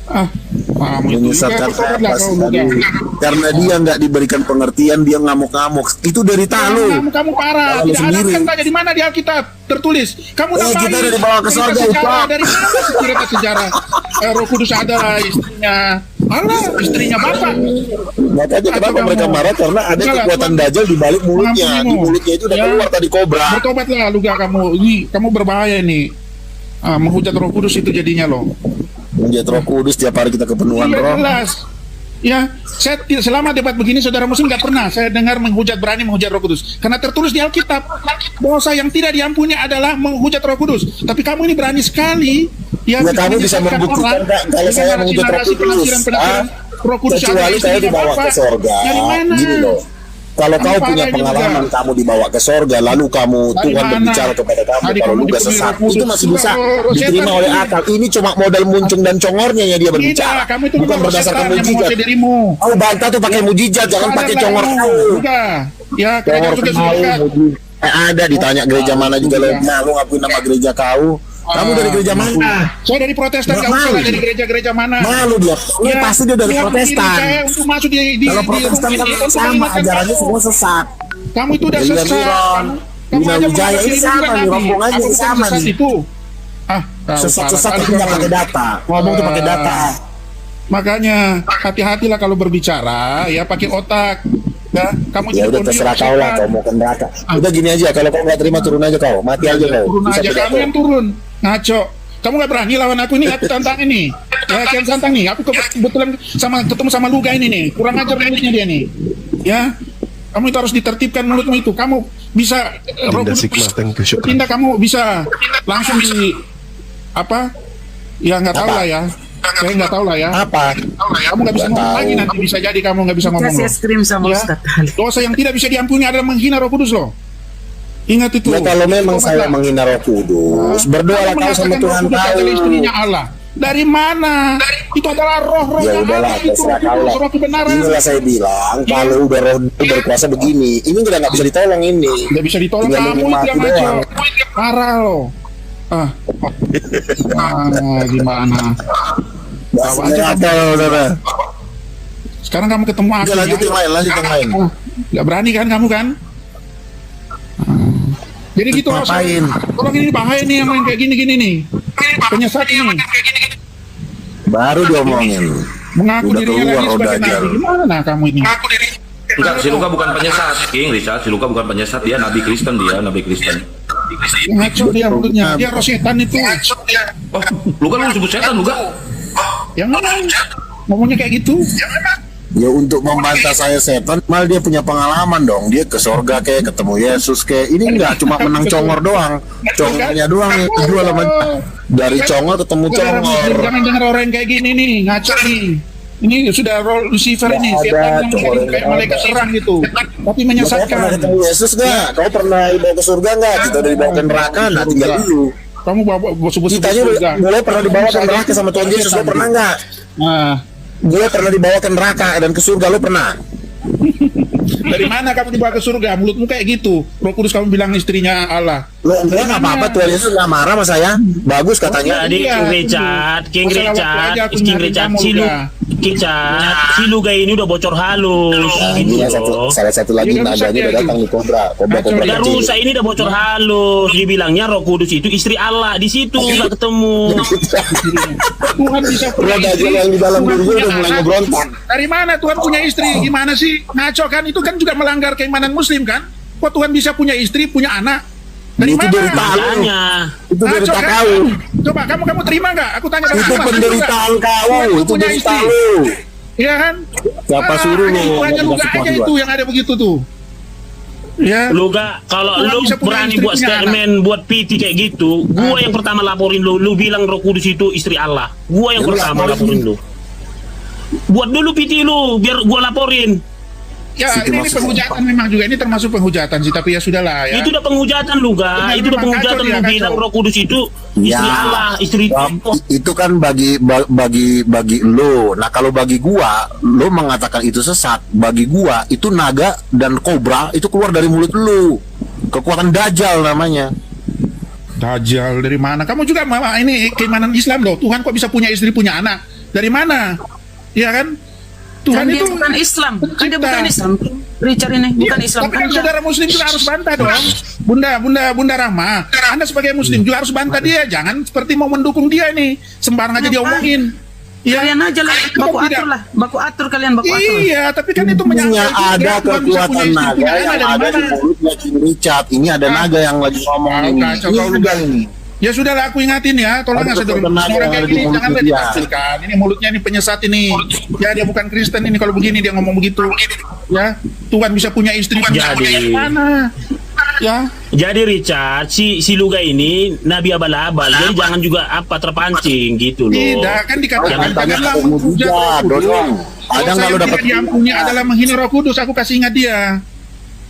Kamu itu.
Menyesatkan
Udah,
apa
kau
sih?
udah.
Aduh. Karena dia nggak diberikan pengertian, dia ngamuk-ngamuk. Itu dari talu.
Kamu parah.
Kalau
Tidak ada
sendiri.
kata di mana di Alkitab tertulis. Kamu nambahin
kita udah dibawa ke
cerita
surga,
sejarah.
Ustaz.
Dari mana cerita sejarah? Roh Kudus adalah istrinya Allah, istrinya Bapa.
Makanya kenapa
Kamu.
mereka marah karena ada
Udahlah,
kekuatan
Tuhan.
dajjal di balik mulutnya. Di
Mengampunimu.
mulutnya itu udah
Ya.
keluar tadi kobra.
Bertobatlah Luka kamu. Ini kamu berbahaya ini. Menghujat Roh Kudus itu jadinya loh.
Menjadi Roh Kudus tiap hari kita kepenuhan
Iya
roh.
jelas. Ya, saya selama debat begini saudara muslim nggak pernah saya dengar berani menghujat Roh Kudus. Karena tertulis di Alkitab, dosa yang tidak diampuni adalah menghujat Roh Kudus. Tapi kamu ini berani sekali.
Ya, kamu bisa
menyesatkan
membuktikan
orang
Kak, kalau saya
dengan
menghujat Roh
narasi
Kudus.
penafsiran Roh Kudus
Kecuali
adalah
saya
istrinya
dibawa
Bapa.
ke sorga.
Dari mana?
Gini loh. Kalau
Kamu
kau punya
parah ini
pengalaman
juga.
kamu dibawa ke sorga, lalu kamu
Dari
Tuhan
mana?
berbicara kepada kamu
Tadi
kalau
kamu
lu gak
dipenuhi
sesat,
Roh Kudus.
itu masih bisa
Roh
diterima
setan
oleh
ini.
akal. Ini cuma modal muncung dan congornya yang dia berbicara,
Tidak, kamu itu
bukan
memang
berdasarkan
setan yang
mujizat.
menguasai dirimu.
Kau bantah tuh pakai mujizat, jangan pakai congor kau.
Udah. Ya,
Congor
kerajaan sudah
kau,
dekat.
mujizat. Ada ditanya gereja mana juga lo, nah lu ngakuin nama gereja kau. Kamu dari gereja mana?
Saya dari Protestan,
Nggak
nggak usah
malu.
lah dari gereja-gereja mana.
Malu dia. Ini
Ya,
pasti dia dari
Tuhan
Protestan.
mengirim saya untuk masuk di
Kalau Protestan kan
untuk
sama
mengingatkan
ajarannya
kamu.
semua sesat.
Kamu itu udah
William
sesat.
Miron,
Kamu
Bina
aja
Wijaya,
mengaku
ini
diri
sama
juga
nih,
Nabi.
rombongannya
Aku
ini
bukan
sama
sesat
nih.
itu. Tahu,
Sesat-sesat
parah
itu
kali
jangan
kamu.
pakai data. Ngomong tuh pakai data.
Makanya hati-hatilah kalau berbicara, ya pakai otak. Ya, kamu
Ya
jadi
udah terserah kau lah, kau mau ke neraka. Udah gini aja, kalau kau nggak terima turun aja kau, mati aja kau.
Turun
Bisa
aja,
pidato.
kamu yang turun. Ngaco. Kamu nggak berani lawan aku ini, aku tantang ini. Ya, Kian Santang nih. Aku kebetulan ketemu sama Luga ini nih. Kurang ajar mulutnya dia nih. Ya, kamu itu harus ditertibkan mulutmu itu. Kamu bisa Roh
Dinda
Kudus
Sigma, thank you, syukran.
bertindak, kamu bisa langsung di apa? Ya nggak tahu
Apa?
lah ya. Saya nggak tahu lah ya.
Apa?
Kamu nggak bisa
Nggak
ngomong
tahu.
lagi nanti, bisa jadi kamu nggak bisa ngomong.
Kasih
loh.
es krim sama
Ya,
Ustaz Ali.
dosa yang tidak bisa diampuni adalah menghina Roh Kudus loh. Ingat itu.
Ya kalau memang saya
Tobatlah.
menghina Roh Kudus, berdoalah kau sama
Mengatakan
Tuhan
Roh Kudus
kau.
adalah istrinya Allah. Dari mana? Itu adalah roh-roh
Ya
yang
udahlah,
Allah itu,
terserah kau
roh
lah.
kudus, roh kebenaran.
Inilah saya bilang, kalau udah roh berkuasa begini, ini udah nggak bisa ditolong ini.
Tidak bisa ditolong,
Tinggal
kamu
nunggu
itu
mati
yang ngaco.
doang.
Parah loh. Gimana?
Masih
aja
neraka, saudara.
Sekarang kamu ketemu aku.
Udah lanjut yang lain, lanjut yang lain.
Gak berani kan kamu kan? Jadi gitu loh.
Ngapain?
Kalau ini bahaya nih yang main kayak gini-gini nih. Penyesat ini.
Baru diomongin.
Mengaku
Udah
dirinya
keluar
lagi sebagai
Dajjal.
nabi. Gimana kamu ini?
Enggak, si Luka bukan penyesat, King Richard. Si Luka bukan penyesat, dia nabi Kristen, nabi Kristen.
Ngaco dia mulutnya. Dia roh setan itu.
Oh, Luka lu sebut setan, Luka?
Yang mana? Ngomongnya kayak gitu.
Ya untuk membantah saya setan, mal dia punya pengalaman dong. Dia ke sorga kayak ketemu Yesus kayak ini enggak cuma menang congor doang. Congornya doang yang kedua lama dari congor ketemu
Saudara
congor.
muslim, jangan dengar orang yang kayak gini nih, ngaco nih. Ini sudah role Lucifer ini,
Nggak
setan
ada,
yang
cuma
jadi kayak malaikat terang gitu, tapi
Kau
menyesatkan.
pernah ketemu Yesus nggak? Kau pernah dibawa ke surga nggak? Kita udah dibawa ke neraka, nah tinggal dulu.
Kamu bawa sebut
Kita aja mulai pernah dibawa ke neraka sama Tuhan Yesus, lo pernah nggak?
Nah,
Gue pernah dibawa ke neraka dan ke surga, lo pernah?
dari mana kamu dibawa ke surga? Mulutmu kayak gitu. Roh Kudus kamu bilang istrinya Allah.
Lo enggak nggak apa-apa, Tuhan Yesus nggak marah sama saya. Bagus katanya.
Jadi
Iya,
King
Masalah waktu aja
Richard,
aku nyari kamu,
si Luga ini udah bocor halus. Gitu
Ini
loh.
salah satu lagi
Iya,
naganya
rusak
udah
ya,
datang nih, kobra
Udah
kecil.
rusak ini udah bocor halus. Dibilangnya Roh Kudus itu istri Allah. Di situ nggak ketemu.
Tuhan bisa punya
Roh dajjal
istri.
yang di dalam
Tuhan
diri gue
punya
udah mulai
anak.
ngebrontak.
Dari mana Tuhan punya istri? Gimana sih? Ngaco kan? Itu kan juga melanggar keimanan Muslim kan? Kok Tuhan bisa punya istri, punya anak? Dari
Itu
mana?
derita lu.
Makanya.
Itu derita
kan?
kau.
Coba kamu terima nggak? Aku tanya
Itu
kamu,
penderitaan kau.
Tuhan
Itu
punya
derita
istri.
lu.
Iya kan?
Siapa suruh lu?
Itu hanya luga aja itu yang ada begitu tuh. Ya.
Luga, kalau
Tuhan
lu
bisa punya
berani
istri,
buat
punya
statement, buat PT kayak gitu, gua yang pertama laporin lu bilang Roh Kudus itu istri Allah. Gua yang
Ya, lu
pertama
laporin.
laporin lu. Buat dulu PT lu, biar gua laporin.
Ya,
Situ
ini
maksudnya
penghujatan memang juga. Ini termasuk penghujatan sih, tapi ya sudahlah ya.
Itu udah penghujatan lu,
Benar,
Ga. Itu udah
memang
penghujatan
kacau
lu
dia,
bilang
kacau.
Roh Kudus itu istri
Ya.
Allah, istri
Itu kan bagi lo. Nah kalau bagi gua, lo mengatakan itu sesat. Bagi gua itu naga dan kobra itu keluar dari mulut lo. Kekuatan dajjal namanya.
Dajjal dari mana? Kamu juga ini keimanan Islam loh. Tuhan kok bisa punya istri, punya anak? Dari mana? Iya kan? Tuhan
Kan dia
itu
bukan Islam, kan dia
pencipta.
bukan Islam. Richard ini bukan
Iya,
Islam
tapi
kan
kan
dia.
saudara Muslim juga harus bantah dong. Bunda Rahma, Anda sebagai Muslim juga harus bantah dia. Jangan seperti mau mendukung dia nih, sembarang aja dia omongin. Iya.
Kalian aja lah, baku
Tidak.
atur lah, baku atur kalian baku atur.
Iya, tapi kan itu
Punya
menyangkal juga.
ada
Tuhan bisa punya
kekuatan
istri,
naga
punya anak
yang
dari
ada di
mana?
mulutnya King Richard. Ini ada naga yang lagi ngomong
Kau
ini.
kacau,
Ini
kau
udah ini.
Ya sudahlah, aku ingatin ya, tolong
Ada
nggak saudara.
kekuatan naga
Orang
yang
kayak
ada di
gini
mulut
janganlah
dia.
ditampilkan. Ini mulutnya ini penyesat ini. Ya dia bukan Kristen ini kalau begini dia ngomong begitu. Ya Tuhan bisa punya istri.
Jadi-
mana? Ya.
Jadi Richard, si Luga ini nabi abal-abal. Jadi jangan juga terpancing gitu loh.
Tidak, kan dikatakan
Jangan tanya
janganlah
ke
menghujat
mujizat,
Roh Kudus.
Dodong.
Kalau
Ada nggak
saya
lu dapat
tidak diampuni adalah menghina Roh Kudus. Aku kasih ingat dia.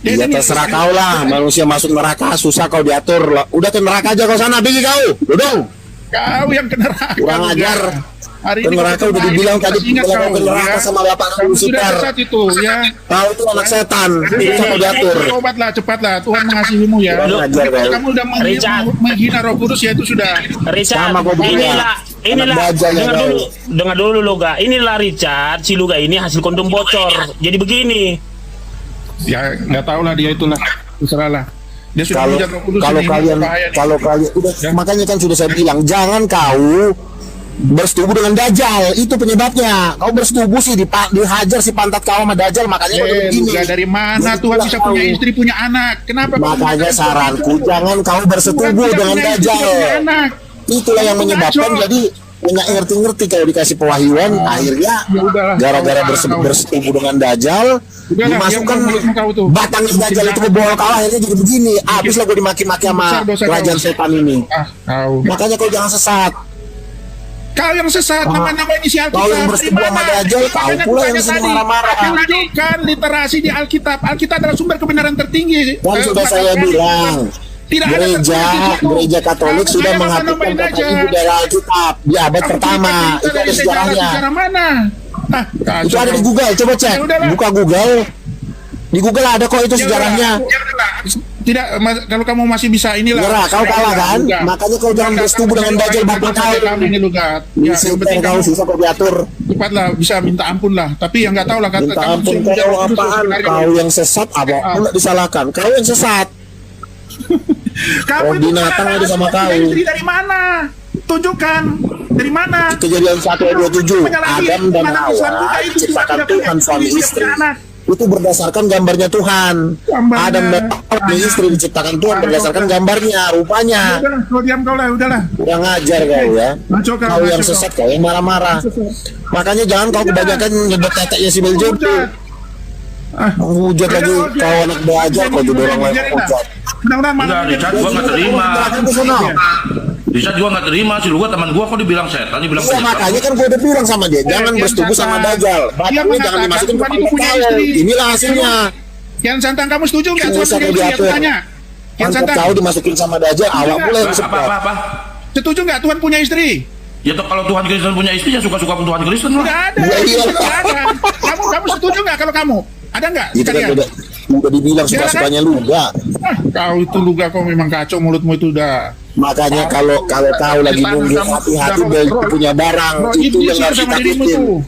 Dia
Ya
ini-
terserah kau lah, manusia masuk neraka susah kau diatur. Udah ke neraka aja kau sana, pergi kau. Dodong.
Kau yang ke neraka.
Kurang
juga.
ajar.
Hari
Ke
ini
neraka
kau
udah
kembali,
dibilang
aku
tadi,
kasih ingat
kalau
kau,
ke neraka
ya.
sama bapak
Kamu sudah
Lucifer.
sesat itu ya.
Kau itu anak setan, susah kau diatur.
Tobatlah cepatlah, Tuhan mengasihimu ya.
Kurang ajar kau.
Kamu udah
Richard.
menghina Roh Kudus ya itu sudah.
Richard,
Sama kok berdua.
inilah
Anak bajang ya kau.
dengar dulu Luga. Inilah Richard, si Luga ini hasil kondom bocor. Jadi begini.
Ya nggak tahu lah dia itulah. Terserahlah. Dia sudah
Kalau
menghujat Roh Kudus
kalau
ini,
kalian
bahaya nih.
kalau kalian udah
Ya.
makanya kan sudah saya bilang jangan kau bersetubuh dengan dajjal, itu penyebabnya. Kau bersetubuh sih dihajar si pantat kau sama dajjal, makanya kau jadi begini.
Luga, dari mana
Jadi
Tuhan
itulah
bisa
kau.
punya istri punya anak? Kenapa? kau
Makanya
mengatakan
saranku
itu?
jangan kau
Tuhan
bersetubuh
tidak
dengan
punya istri,
dajjal.
tidak punya anak.
Itulah yang menyebabkan
Ngaco.
jadi nggak ngerti-ngerti kalau dikasih pewahyuan, akhirnya
Ya udahlah.
gara-gara
Kau-
bersetubuh dengan dajjal,
Udahlah,
dimasukkan
diam mulutmu kau tuh.
batang dajjal itu ke bawah kau, akhirnya jadi begini. Habis lah gue dimaki-maki sama
Besar dosa
kerajaan
kau.
setan ini.
Kau.
Makanya kau jangan sesat.
Kau yang sesat, nama-nama inisial
Kau yang bersetubuh sama Dajjal, kau pula yang sini marah-marah.
Tunjukkan literasi di Alkitab. Alkitab adalah sumber kebenaran tertinggi.
Dan sudah saya bilang,
Tidak ada
gereja Katolik
Kamu
sudah
kayak
menghapuskan
nama-namain
kata
aja.
ibu dari Alkitab di abad pertama. Itu ada sejarahnya.
Sejarah mana?
Itu ada di Google, coba cek.
Ya udahlah.
Buka Google. Di Google ada kok itu
Ya
sejarahnya.
udahlah. Tidak, kalau kamu masih bisa inilah.
Nyerah, kau kalah kan?
Udah.
Makanya kau jangan
Udah,
bersetubuh
kamu
dengan
jangan
Dajjal bapak
sampai
kau.
kamu ini Luga. Ya, yang
Bisa
penting
kau
kamu
susah kau diatur.
cepatlah bisa minta ampun lah. Tapi yang nggak tahu lah kata
Minta
kamu
ampun
sih,
kau
menjawab itu
apaan?
sebenarnya.
Kau yang sesat apa pula disalahkan? Kau yang sesat.
Kamu
Oh,
itu
binatang
punya
ada sama
anak,
kau.
punya istri dari mana? Tunjukkan dari mana?
Kejadian 1 ayat 27,
Menyalahi
Adam dan
iman Islam
Hawa
juga itu
diciptakan
tidak
Tuhan
punya
suami
istri,
istri.
punya anak.
Itu berdasarkan gambarnya Tuhan.
Gambarnya.
Adam dan Hawa punya istri diciptakan Tuhan berdasarkan gambarnya, rupanya.
Udahlah, kau diam kau lah, udahlah.
Kurang ajar kau ya.
Ngaco kau,
Kau yang
ngaco
sesat, kau yang marah-marah. Makanya jangan kau kebanyakan nyedot teteknya si Beelzebub. Menghujat lagi kau anak belajar, kau jadi orang lain menghujat.
Mudah-mudahan malam
Udah,
ini
Richard, gua nggak terima.
Silakan ke sana.
Richard juga nggak terima, si Luga teman gua kok dibilang setan, dibilang
Iya, makanya kan gue udah bilang sama dia, jangan
Kian
bersetubuh sama
Santang.
Dajjal.
Dia
Batangnya jangan
mengatakan
dimasukin ke
Tuhan itu punya
tahu.
istri.
Inilah hasilnya.
Kian Santang, kamu setuju nggak
Nggak
Tuhan
usah
punya istri? Aku
diatur.
tanya. Kian
Mantap
Santang,
tahu dimasukin sama Dajjal, awak pula yang
apa,
support.
apa.
setuju nggak Tuhan punya istri?
Ya toh kalau Tuhan Kristen punya istri ya suka-suka pun Tuhan Kristen
Nggak
lah.
ada.
Ya, iya.
Nggak ada. Kamu setuju nggak kalau kamu? Ada nggak?
Itu kan
sekalian?
udah dibilang suka-sukanya Luga.
Ah, kau itu Luga, kau memang kacau, mulutmu itu udah.
Makanya kalau tahu lagi nunggu hati-hati dia punya barang, itu yang harus
sama dirimu
ditakutin.
tuh.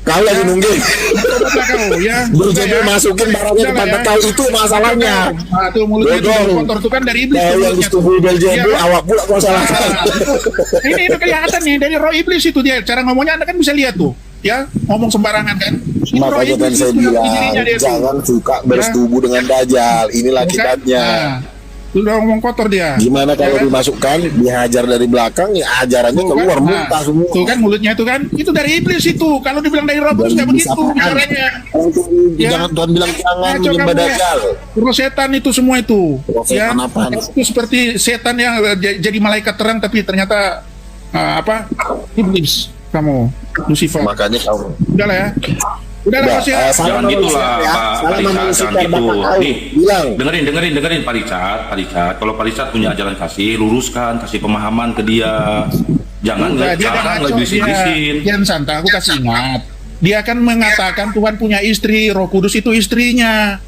Kau lagi nunggu.
Coba kau ya.
Berjemur masukin barangnya ke pantat kau, itu masalahnya.
Nah, tuh mulutnya itu
Bodoh.
kotor tuh kan dari iblis.
Kau
tuh
yang
mulutnya tuh.
disetubuh Beelzebul,
Iya, kan?
awak pula kau salah.
Ini itu kelihatan nih dari roh iblis itu dia. Cara ngomongnya Anda kan bisa lihat tuh. Ya, ngomong sembarangan kan. Ini roh
Makanya kan
iblis
saya
itu dalam
bilang
dirinya dia tuh.
jangan suka bersetubuh dengan Dajjal. Inilah
Bukan?
akibatnya.
Nah, itu udah ngomong kotor dia.
Gimana kalau
Ya kan?
dimasukkan, dihajar dari belakang, ya ajarannya
Tuh kan?
keluar
Nah,
muntah semua.
tuh kan mulutnya itu kan. Itu dari iblis itu. Kalau dibilang dari roh
Dari
kudus nggak
iblis
begitu
apaan?
caranya.
Ya. Jangan Tuhan bilang jangan
Ngaco
menyembah
kamu ya.
Dajjal.
Roh setan itu semua itu.
Roh setan apaan?
Itu seperti setan yang jadi malaikat terang tapi ternyata iblis kamu, Lucifer.
Makanya kau
Udahlah ya. Udahlah Mas ya.
Jangan gitulah Pak Richard, jangan gitu. Nih,
bilang
dengerin Pak Richard. Kalau Pak Richard punya ajaran kasih, luruskan, kasih pemahaman ke dia. Jangan
Udah, dia
sekarang
ngaco,
lagi iblis-iblisin.
Kian Santang, aku kasih ingat. Dia kan mengatakan Tuhan punya istri, Roh Kudus itu istrinya.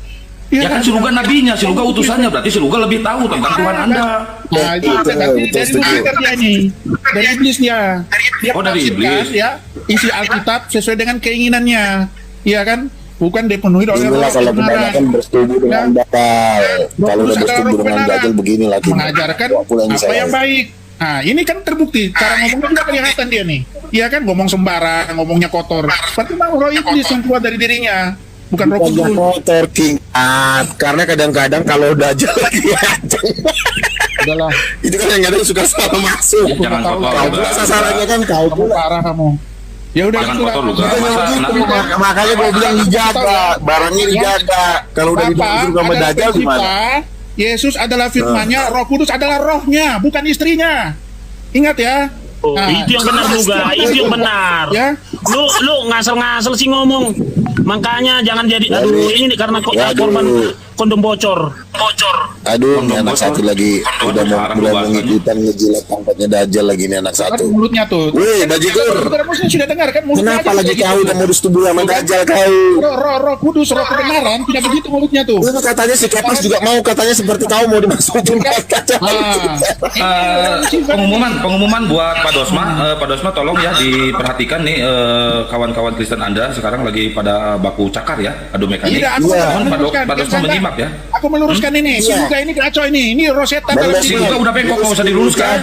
Ya kan si Luga nabinya, si Luga utusannya, berarti si Luga lebih tahu tentang Tuhan Anda.
Nah, itu berarti dari Lucifer dia ini. Dari iblis dia. Dia
Oh, dari
menafsirkan,
iblis.
ya, isi Alkitab sesuai dengan keinginannya. Iya kan? Bukan dipenuhi oleh
inilah kalau
kebenaran.
kebanyakan bersetubuh dengan Dajjal. Kalau udah bersetubuh dengan Dajjal beginilah kita.
Mengajarkan
Awak pula yang
apa
salah.
yang baik. Nah, ini kan terbukti. Cara ngomongnya juga kelihatan dia nih. Iya kan? Ngomong sembarang, ngomongnya kotor. Berarti memang roh iblis yang keluar dari dirinya. Bukan roh
Bukannya
kudus.
kotor King. Karena kadang-kadang kalau Dajjal lagi ngaceng,
Udahlah.
itu kan yang kadang suka salah masuk.
Jangan
tahu.
kotor
Kau
Luga.
pula sasarannya kan kau
Kamu
pula.
parah kamu. Ya udah
Jangan
itulah.
kotor, Luga.
Makanya
Masa
begitu,
kenapa?
makanya gue bilang dijaga, barangnya dijaga. Kalau udah digusur sama
adalah
Dajjal
prinsip,
gimana?
Pak. Yesus adalah firman-Nya, Roh Kudus adalah rohnya, bukan istrinya. Ingat ya.
Oh,
Nah,
itu yang benar juga, itu yang benar.
Ya.
Lu ngasal-ngasal sih ngomong. Makanya jangan jadi aduh ini nih karena kok
Waduh.
korban kondom bocor.
Aduh, ini
Kondom
anak
bocor.
satu lagi udah mau
Sekarang
mulai
lu bahas
mengikutan ngejilat tampaknya Dajjal lagi ini anak
Kan
satu.
mulutnya tuh.
Wih, bajigur.
Saudara muslim sudah dengar kan mulutnya
Kenapa
aja
lagi
kayak
kau
gitu.
udah mau disetubuh sama Dajjal kau?
Roh Kudus, roh kebenaran tidak begitu mulutnya tuh.
Itu katanya si Kepas juga mau, katanya seperti kau mau dimasukin kaca.
Pengumuman buat Pak Dosma, Pak Dosma tolong ya diperhatikan nih kawan-kawan Kristen Anda sekarang lagi pada baku cakar ya, adu mekanik.
Tidak, aku
Iya.
Mohon
meluruskan.
Pak Dosma menyimak ya.
Aku meluruskan ini. Si
Iya.
Luga ini kacau ini. Ini roh setan
Bang
dalam
Dosma.
Si
diri.
Luga udah bengkok, nggak usah diluruskan.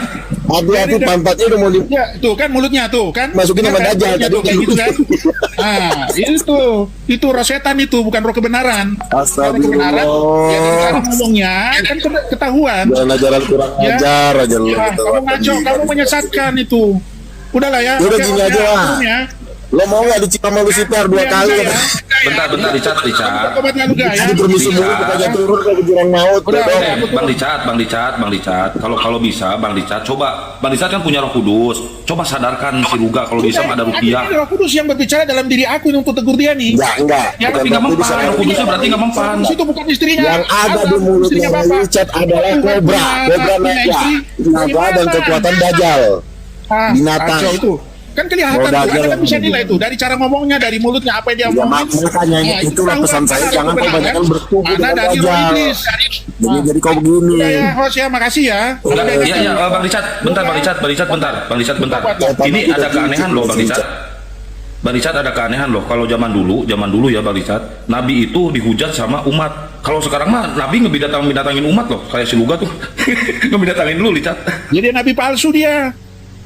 Hati-hati pantatnya udah mau
Ya, tuh kan mulutnya tuh kan.
Masukin sama
Kan,
Dajjal
mulutnya
tadi.
tuh, kayak gitu kan. Itu roh setan itu bukan roh kebenaran. Roh kebenaran ya dari cara ngomongnya kan ketahuan.
Jangan ajaran kurang
Ya.
ajar aja lu.
Ya,
gitu.
kamu ngaco, kamu menyesatkan itu. Udahlah ya.
Udah
Oke,
gini
oke,
aja lah.
apapun ya.
Lo mau nggak dicip sama Lucifer 2
Iya,
kali?
bisa ya.
Bentar, Richard.
Obatnya Luga ya.
Jadi permisi dulu
Bisa.
bukannya turun ke jurang maut.
Udah,
Dong.
udah.
Bang Richard, kalau bisa Bang Richard coba, Bang Richard kan punya Roh Kudus, coba sadarkan si Luga kalau bisa ada rupiah.
Ini Roh Kudus yang berbicara dalam diri aku ini untuk tegur dia nih.
Enggak.
Ya,
Tapi nggak mempan, Roh Kudusnya berarti nggak mempan.
Kudus itu bukan istrinya.
Yang ada di
Istrinya
mulutnya
Bapak.
Richard adalah
Tuhan
kobra
punya
naga,
istri.
naga dan
Gimana?
kekuatan Dajjal.
Ah,
binatang.
kacau itu. Kan kelihatan
Roda
tuh, Anda
jalan.
kan bisa nilai tuh dari cara ngomongnya, dari mulutnya apa yang dia
Ya,
omongin.
makanya itulah pesan saya, jangan kebanyakan bersetubuh
Anda
dengan
dari roh
Dajjal.
iblis.
Jadi kau begini.
Ya, host ya, makasih ya.
Iya, Bang Richard, bentar. Ini ada keanehan loh, Bang Richard. Bang Richard ada keanehan loh. Kalau zaman dulu ya, Bang Richard, Nabi itu dihujat sama umat. Kalau sekarang mah Nabi ngebidatangin umat loh, kayak si Luga tuh. Ngebidatangin lu, Richard.
Jadi nabi palsu dia.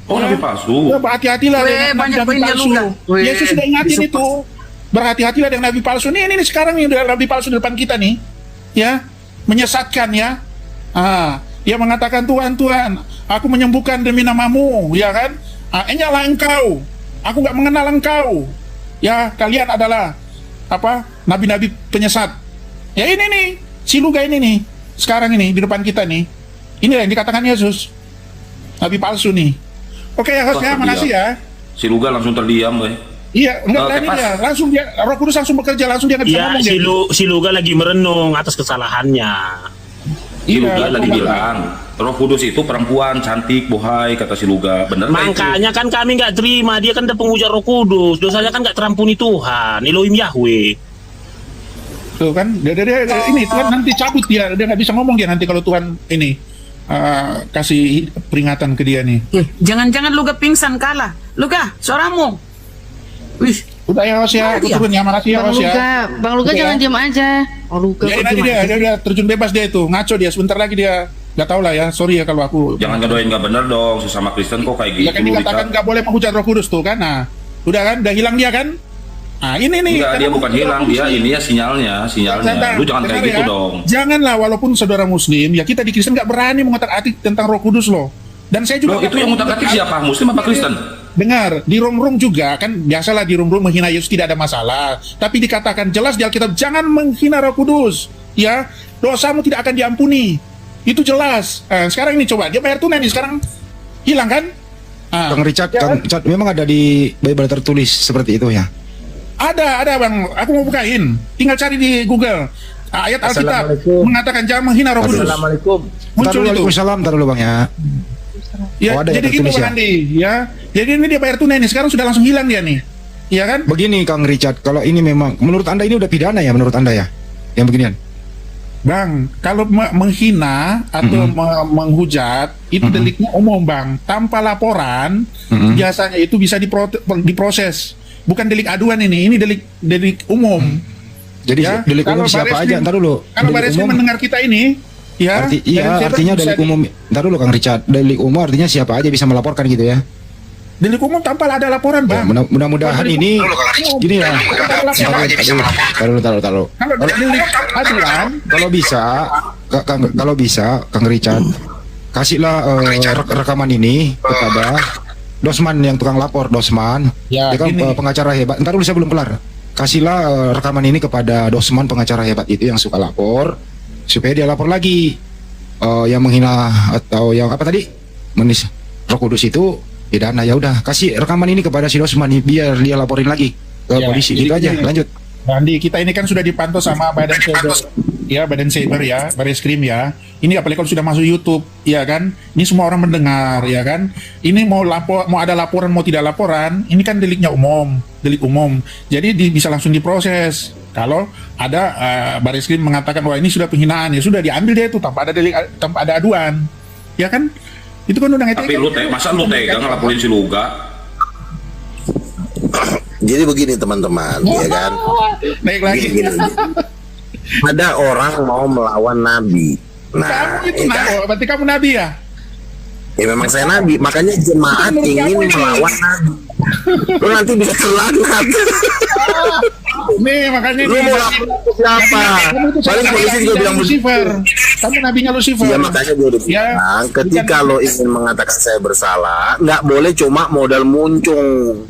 Oh, Nabi palsu.
Ya, berhati-hatilah dengan
banyak
nabi
poinnya
palsu.
Luga. Weh,
Yesus sudah ingatin itu. Berhati-hatilah dengan nabi palsu. Ini sekarang nih nabi palsu di depan kita nih. Ya, menyesatkan ya. Dia mengatakan Tuhan, aku menyembuhkan demi namamu, ya kan? Enyalah engkau. Aku nggak mengenal engkau. Ya, kalian adalah apa? Nabi-nabi penyesat. Ya ini nih, si Luga ini nih. Sekarang ini di depan kita nih. Inilah yang dikatakan Yesus. nabi palsu nih. Oke ya host ya,
Wah,
makasih ya.
Si Luga langsung terdiam, weh.
Iya, enggak
Oke,
berani
pas.
dia. Langsung dia Roh Kudus langsung bekerja, langsung dia nggak bisa
Ya,
ngomong dia.
si Luga lagi merenung atas kesalahannya.
Si
Iya,
Luga tadi
Luga.
bilang, Roh Kudus itu perempuan cantik, bohai, kata si Luga. Bener nggak itu?
Makanya kan kami nggak terima, dia kan ada penghujat Roh Kudus, dosanya kan nggak terampuni Tuhan, Elohim Yahweh.
Tuh kan, dia ini Tuhan nanti cabut dia nggak bisa ngomong dia nanti kalau Tuhan ini kasih peringatan ke dia nih.
Jangan-jangan Luga pingsan kalah. Luga, suaramu. Wih,
Udah ya host ya, aku
Iya.
turun ya, makasih ya
Bang
host ya.
Luga, Bang Luga
Udah ya.
jangan diam aja. Oh Luga,
Ya,
kok
tadi
diem aja?
dia terjun bebas dia itu, ngaco dia, sebentar lagi dia. Gak tau lah ya, sorry ya kalau aku.
Jangan ngedoain nggak bener dong, sesama Kristen kok kayak gitu.
Ya kan dikatakan
Richard.
nggak boleh menghujat Roh Kudus tuh kan, nah udah kan, udah hilang dia kan. Nah ini nih.
Enggak,
karena
dia bukan
menghujat
hilang,
Roh Kudus
dia
nih.
ini ya sinyalnya. Lu jangan kayak
Dengar
gitu
ya.
dong.
Janganlah, walaupun saudara Muslim, ya kita di Kristen nggak berani mengotak-atik tentang Roh Kudus loh. Dan saya juga
Loh, itu yang ngutak-atik siapa? Muslim apa Kristen?
Dengar, di rum-rum juga kan biasalah di rum-rum menghina Yesus tidak ada masalah. Tapi dikatakan jelas di Alkitab jangan menghina Roh Kudus. Ya, dosamu tidak akan diampuni. Itu jelas. Sekarang ini coba dia bayar tunai nih sekarang hilang kan?
Kang Richard,
ya
Kang
kan?
Richard, memang ada di Bible tertulis seperti itu ya.
Ada Bang. Aku mau bukain. Tinggal cari di Google. Ayat Alkitab
Assalamualaikum.
mengatakan jangan menghina Roh Kudus.
Assalamualaikum.
Muncul itu.
Waalaikumsalam, taruh dulu Bang ya.
Ya,
Oh, ada ya
jadi gitu
tertulis
Bang
ya?
Andi, ya. Jadi ini dia bayar tunai nih. Sekarang sudah langsung hilang dia nih. Iya kan?
Begini Kang Richard, kalau ini memang menurut Anda ini udah pidana ya menurut Anda ya? Yang beginian.
Bang, kalau menghina atau menghujat itu deliknya umum, Bang. Tanpa laporan, biasanya itu bisa diproses. Bukan delik aduan ini delik umum.
Jadi
Ya,
delik umum
kalau
siapa
Bareskrim-
aja? Ntar dulu.
Kalau
Delik
Bareskrim
umum,
mendengar kita ini, ya.
artinya delik umum. Ntar dulu Kang Richard, delik umum artinya siapa aja bisa melaporkan gitu ya?
Delik umum tanpa ada laporan,
Ya,
Bang.
mudah-mudahan ini gini ya. Taruh.
Kalau delik aduan,
Kalau bisa Kang Richard kasihlah rekaman ini kepada Dosman yang tukang lapor, Dosman.
Ya,
Dia kan
gini.
pengacara hebat. Ntar dulu saya belum kelar. Kasihlah rekaman ini kepada Dosman pengacara hebat itu yang suka lapor supaya dia lapor lagi yang menghina atau yang apa tadi menis Roh Kudus itu pidana. Ya udah kasih rekaman ini kepada si Dosman biar dia laporin lagi ke
Ya,
polisi.
jadi
Gitu aja.
gini.
Lanjut.
Andi, kita ini kan sudah dipantau sama Badan Cyber, ya Badan Cyber ya, Bareskrim ya. Ini apalagi kalau sudah masuk YouTube, ya kan? Ini semua orang mendengar, ya kan? Ini mau ada laporan mau tidak laporan, ini kan delik umum. Jadi bisa langsung diproses. Kalau ada Bareskrim mengatakan wah ini sudah penghinaan, ya sudah diambil dia itu tanpa ada aduan, ya kan? Itu kan undang
Tapi masa lu tega ngelaporin si Luga?
Jadi begini teman-teman, ya kan?
Naik lagi.
Gini. Ada orang mau melawan Nabi. Nah,
Kamu itu
ya kan?
berarti kamu nabi ya?
Ya memang saya Nabi, makanya jemaat ingin melawan Nabi. Lu nanti bisa terlanat.
Nih makanya
Lu mau lapor ke siapa? Paling polisi juga bilang
Lucifer. Kamu nabinya Lucifer.
Ya makanya gue udah
Ya,
bilang, ketika lo ingin mengatakan saya bersalah, nggak boleh cuma modal muncung.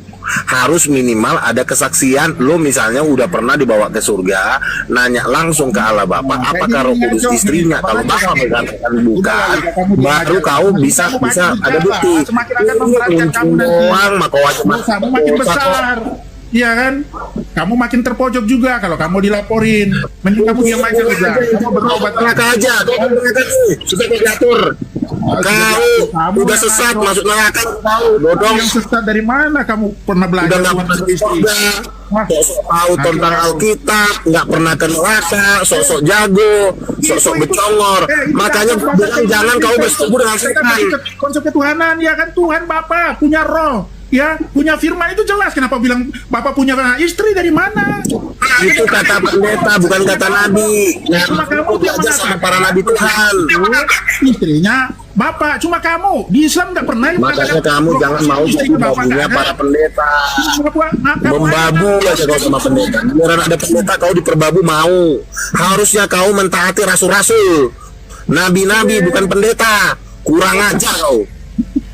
Harus minimal ada kesaksian. Lo misalnya udah pernah dibawa ke surga, nanya langsung ke Allah Bapa, apakah Roh Kudus istrinya? Kalau Bapak mengatakan bukan, baru kau bisa ada bukti.
Semakin akan memberatkan kamu nanti.
Doang, maka
Kamu makin besar. Iya kan? Kamu makin terpojok juga kalau kamu dilaporin. Mending kamu diam aja udah. Kamu berobat
neraka aja, sudah diatur. Kau udah sesat masuk neraka, tahu dodong.
Yang sesat dari mana kamu pernah belajar
Udah nggak
Tuhan
pernah
sebagai istri? Wah,
sok tahu tentang Alkitab, nggak pernah ke neraka, sok-sok jago, sok-sok becongor. Makanya bilang jangan kau bersetubuh dengan setan.
Konsep ketuhanan ya kan, Tuhan Bapa punya roh, ya punya firman itu jelas. Kenapa bilang Bapak punya istri dari mana?
Itu kata pendeta, bukan kata nabi.
Cuma kamu yang
Belajar sama
mengatakan
para nabi Tuhan.
istrinya Bapak, cuma kamu di Islam nggak pernah
Makanya kamu jangan mau jadi babunya para pendeta. Membabu aja kau sama pendeta. Beneran ada pendeta kau diperbabu mau. Harusnya kau mentaati rasul-rasul. Nabi-nabi bukan pendeta. Kurang ajar kau.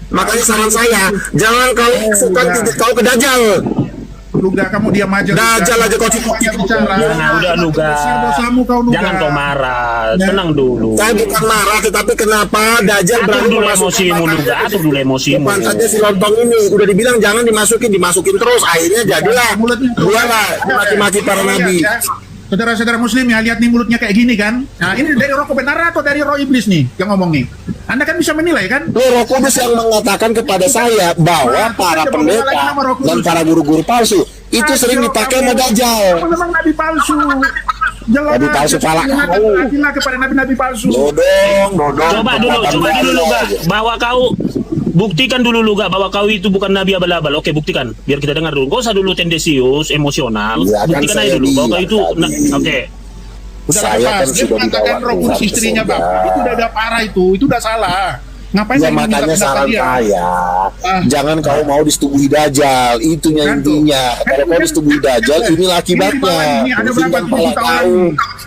Makanya saran saya, jangan kau suka titik kau ke Dajjal.
Luga, kamu diam aja.
Dajjal aja kau
bicara.
Nah, udah Luga.
Besar dosamu kau, Luga.
Jangan kau marah. Tenang dulu.
Saya bukan marah, tetapi kenapa Dajjal
Atur
berani
dulu
masuk
emosimu Luga. Atur dulu emosimu.
pantatnya si lontong ini? Udah dibilang jangan dimasukin terus. Akhirnya jadilah dua lah maki-maki para nabi.
Saudara-saudara muslim ya, lihat nih mulutnya kayak gini kan. Nah, ini dari roh kebenaran atau dari roh iblis nih yang ngomong nih? Anda kan bisa menilai kan?
Roh Kudus yang mengatakan kepada saya bahwa para pendeta dan para guru-guru palsu itu sering dipakai sama Dajjal.
Memang nabi palsu. Jelas.
Nabi palsu palak kau.
Hati-hatilah kepada nabi-nabi palsu.
Dodong.
Coba dulu Luga. Bahwa kau buktikan dulu Luga bahwa kau itu bukan nabi abal-abal. Oke, buktikan. Biar kita dengar dulu. Gak usah dulu tendensius, emosional.
Ya, kan
Buktikan
saya
aja dulu bahwa kau itu
bilang
oke.
Udah
Saya
lepas.
kan
Dia
sudah
mengatakan
dibawa
roh kudus
Tuhan ke
istrinya
surga.
Bapak. Itu udah parah itu udah salah. Ngapain
Ya
saya minta
makanya
pendapat
saran
dia?
saya,
Ah.
jangan kau mau disetubuhi Dajjal, itunya
Kan tuh.
intinya. Kalau kau disetubuhi Dajjal, inilah akibatnya.
Ini ada berapa
Pusingkan kepala
juta
kau.
orang.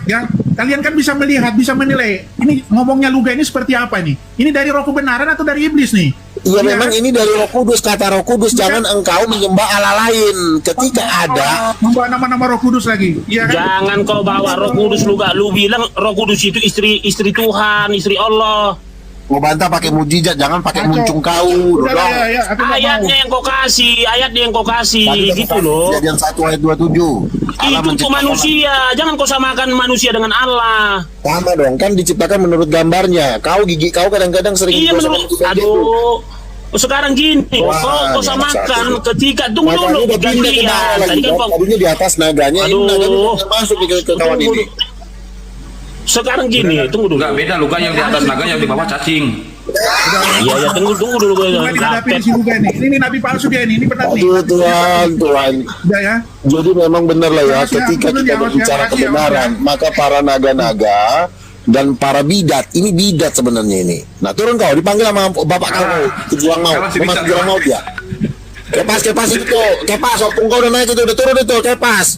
Ya, kalian kan bisa melihat, bisa menilai. Ini ngomongnya Luga ini seperti apa nih? Ini dari roh kebenaran atau dari iblis nih?
Iya memang ini dari Roh Kudus, kata Roh Kudus, jangan engkau menyembah Allah lain. Ketika ada
membawa nama-nama Roh Kudus lagi. Iya kan?
Jangan kau bawa Roh Kudus Luga. Lu bilang Roh Kudus itu istri Tuhan, istri Allah.
mau bantah pakai mujizat, jangan pakai muncung kau,
Udah
dodong.
lah, ya, aku nggak mau.
Ayatnya yang kau kasih,
Tadi
gitu
dapat
loh.
Kejadian 1 ayat 27. Allah
Itu untuk
menciptakan
manusia, jangan kau samakan manusia dengan Allah.
sama dong, kan diciptakan menurut gambarnya. Kau gigi kau kadang-kadang sering
Iya
digosokkan
menurut,
juga gitu.
aduh. Sekarang gini,
Wah,
kau
ini
samakan
anak satu.
ketika tunggu
Makanya
dulu
udah pindah ke
gantian.
bawah lagi,
Tadi kan kau
tadinya di atas naganya, ini
Aduh.
naganya udah masuk ke kawan
Tunggu
ini.
dulu. Sekarang gini, tunggu dulu.
Enggak beda Luga, yang di atas naga, yang di bawah cacing.
Iya, tunggu dulu.
Coba dihadapi di sini juga nih. Ini nabi palsu dia ini benar nih.
Aduh Tuhan.
Udah ya.
Jadi memang benar lah ya,
Awas ya,
ketika
dulu
kita
ya, awas ya,
berbicara
awas ya,
kebenaran, maka para naga-naga dan para bidat, ini bidat sebenarnya ini. Nah turun kau, dipanggil sama bapak kau, ke jurang maut,
Kalau si
mas
bisa,
jurang maut ya. Kepas itu, kepas, opung kau udah naik itu, udah turun itu, kepas.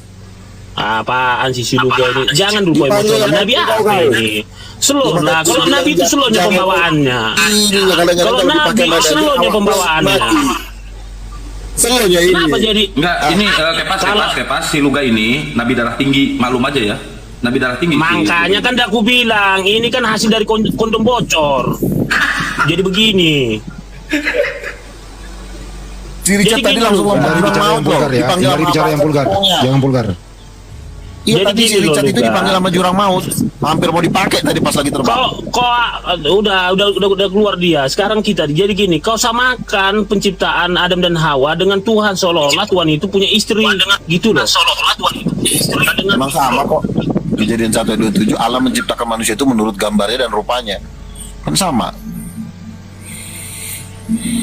Apaan sih si Luga ini? Jangan dulu
Dipanggil
emosional.
sama
Nabi
kau,
apa
kau.
ini? Slow lah. Kalau Nabi itu slownya
Jangan-
pembawaannya.
Ini kadang-kadang
Kalau
kalau dipakai
Nabi
nada
slownya
awak
pembawaannya.
mati. Slownya ini.
Kenapa jadi?
Enggak, ini kepas si Luga ini nabi darah tinggi, maklum aja ya. Nabi darah tinggi.
Makanya kan aku bilang ini kan hasil dari kondom bocor. Jadi begini.
Si Richard
Jadi
tadi
gini,
langsung
Luga.
ngomong
Hindari
jurang
bicara
maut
yang
loh,
vulgar ya,
dipanggil
hindari
sama
bicara yang
apa,
vulgar,
pokoknya.
jangan vulgar.
Iya
Jadi
tadi si
gini loh,
Richard itu
Luga.
dipanggil sama jurang maut, hampir mau dipakai tadi pas lagi terbang.
Kau udah keluar dia. Sekarang kita jadi gini, kau samakan penciptaan Adam dan Hawa dengan Tuhan, seolah-olah Tuhan itu punya istri, gitu loh.
Memang sama kok. Kejadian 1:27 Allah menciptakan manusia itu menurut gambarnya dan rupanya. Kan sama.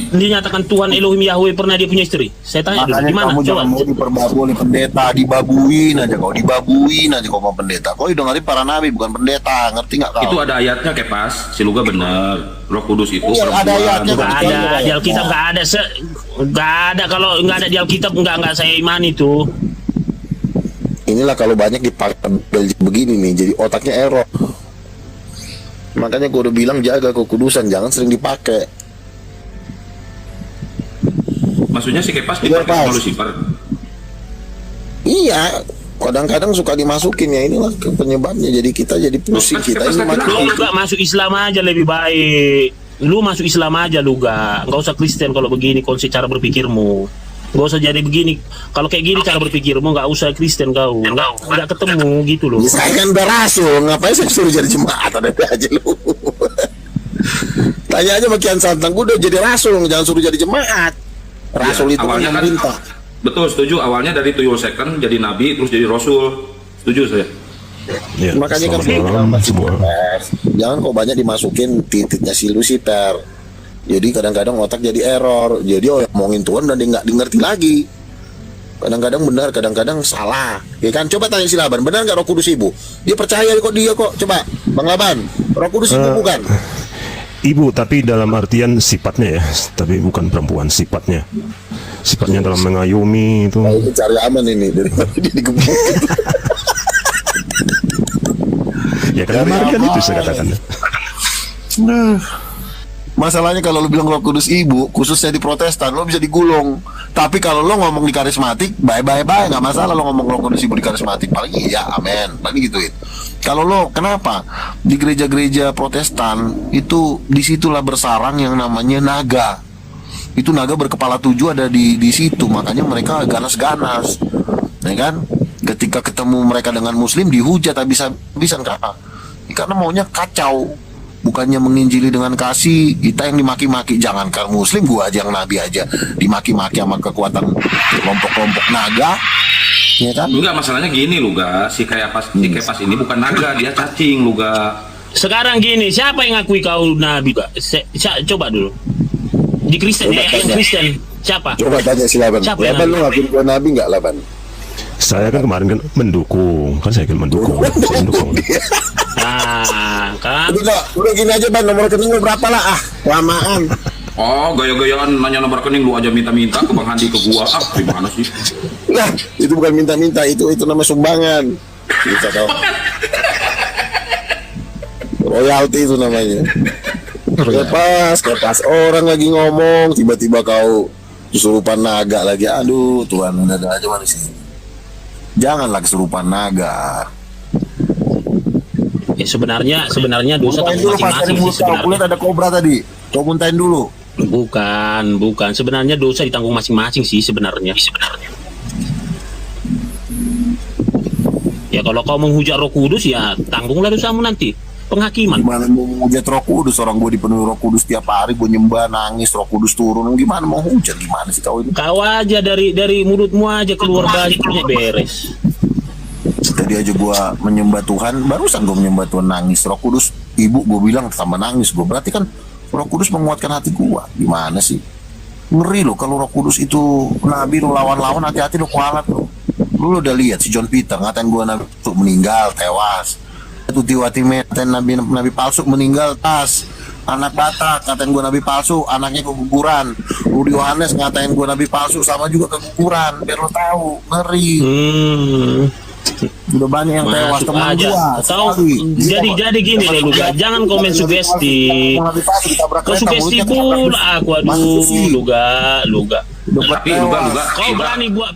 Dinyatakan Tuhan Elohim Yahweh pernah dia punya istri. Saya tanya dulu,
Makanya
gimana?
kamu
Coba.
jangan mau diperbabu oleh pendeta, dibabuin aja kau mau pendeta. Kau udah ngerti para nabi bukan pendeta, ngerti nggak kau?
Itu ada ayatnya kepas, si Luga bener. Roh Kudus itu
Iya, ada ayatnya.
Nggak ada di Alkitab, nggak ada nggak ada. Kalau nggak ada di Alkitab nggak saya imani tuh.
Inilah kalau banyak dipakai begini nih, jadi otaknya error. Makanya gua udah bilang jaga kekudusan, jangan sering dipakai.
Maksudnya si kepas
Iya,
dipakai sama
Pas.
Lucifer.
Iya, kadang-kadang suka dimasukin ya, inilah penyebabnya. Jadi kita jadi pusing, kita ini
Lu
mati.
nggak masuk Islam aja lebih baik. Lu masuk Islam aja lu nggak usah Kristen kalau begini konsep cara berpikirmu. Nggak usah jadi begini. Kalau kayak gini cara berpikirmu nggak usah Kristen kau. Nggak ketemu gitu loh.
Ya, saya kan udah rasul, ngapain saya suruh jadi jemaat? Ada aja lu. Tanya aja sama Kian Santang, gua udah jadi rasul, jangan suruh jadi jemaat. Rasul
Ya,
itu
awalnya
yang
kan
perintah.
betul, setuju. Awalnya dari tuyul second jadi nabi, terus jadi rasul. Setuju saya.
Ya,
Makanya kan
selamat malam semua.
jangan kok banyak dimasukin titiknya si Lucifer. Jadi kadang-kadang otak jadi error. Jadi ngomongin Tuhan dan dia nggak ngerti lagi. Kadang-kadang benar, kadang-kadang salah. Ya kan, coba tanya si Laban, benar nggak Roh Kudus ibu? Dia percaya kok dia kok. Coba, Bang Laban, Roh Kudus ibu bukan?
Ibu, tapi dalam artian sifatnya ya, tapi bukan perempuan, sifatnya dalam mengayomi itu.
Nah, itu cari aman ini daripada dia digebuk.
Ya kan kemarin kan itu saya katakan.
Masalahnya kalau lo bilang Roh Kudus ibu, khususnya di Protestan, lo bisa digulung. Tapi kalau lo ngomong di karismatik, bye, nggak masalah lo ngomong Roh Kudus ibu di karismatik. Paling iya, amin, paling gituin. Kalau lo, kenapa di gereja-gereja Protestan itu disitulah bersarang yang namanya naga. Itu naga berkepala 7 ada di situ, makanya mereka ganas-ganas, ya kan? Ketika ketemu mereka dengan Muslim dihujat habis-habisan karena maunya kacau. Bukannya menginjili dengan kasih, kita yang dimaki-maki. Jangankan Muslim, gua aja yang Nabi aja dimaki-maki sama kekuatan kelompok-kelompok naga, ya kan?
Enggak, masalahnya gini lu ga, si Kayapas ini bukan naga, dia cacing lu ga.
Sekarang gini, siapa yang ngakui kau nabi, Pak? Coba dulu. Di Kristen, yang Kristen siapa?
Coba tanya si Laban.
Siapa yang
Laban, lu
nabi?
ngakuin gua Nabi nggak, Laban?
Saya kan kemarin kan mendukung, saya mendukung.
Nah, kan?
Udah gini aja, Ban, nomor rekening lu berapa lah? Lamaan.
Oh, gaya-gayaan nanya nomor rekening lu aja minta-minta ke Bang Handi ke gua. Gimana sih?
Nah, itu bukan minta-minta, itu nama sumbangan. Bisa tahu. Royalti itu namanya. Kayak pas orang lagi ngomong, tiba-tiba kau kesurupan naga lagi. Aduh, Tuhan, ada aja manusia. Janganlah kesurupan naga.
Ya sebenarnya dosa
Muntahin
tanggung
dulu pas dari
masing-masing sih
mulut kau. Kulihat
sebenarnya.
ada kobra tadi. Kau muntahin dulu.
Bukan. Sebenarnya dosa ditanggung masing-masing sih sebenarnya. Ya kalau kau menghujat Roh Kudus ya tanggunglah dosamu nanti. Penghakiman.
Gimana mau hujat Roh Kudus? Orang gue dipenuhi Roh Kudus tiap hari, gue nyembah, nangis, Roh Kudus turun. Gimana mau hujat? Gimana sih kau ini?
Kau aja dari mulutmu aja keluar banyaknya beres.
Tadi aja gue menyembah Tuhan, barusan gue menyembah Tuhan nangis. Roh Kudus, ibu gue bilang tambah nangis gue. Berarti kan Roh Kudus menguatkan hati gue. Gimana sih? Ngeri loh kalau Roh Kudus itu nabi lo lawan-lawan, hati-hati lo kualat lo. Lu udah lihat si John Peter ngatain gue nabi itu meninggal, tewas. Tutiwati ngatain nabi palsu meninggal, tas. Anak Batak ngatain gue nabi palsu, anaknya keguguran. Rudi Yohanes ngatain gue nabi palsu, sama juga keguguran. Biar lo tahu, ngeri. Udah banyak yang tewas
Masuk
teman
aja.
gua.
Tahu jadi gini deh lu ga. Jangan komen sugesti. Kau sugesti pun aku aduh lu ga.
Tapi lu ga
Kau berani buat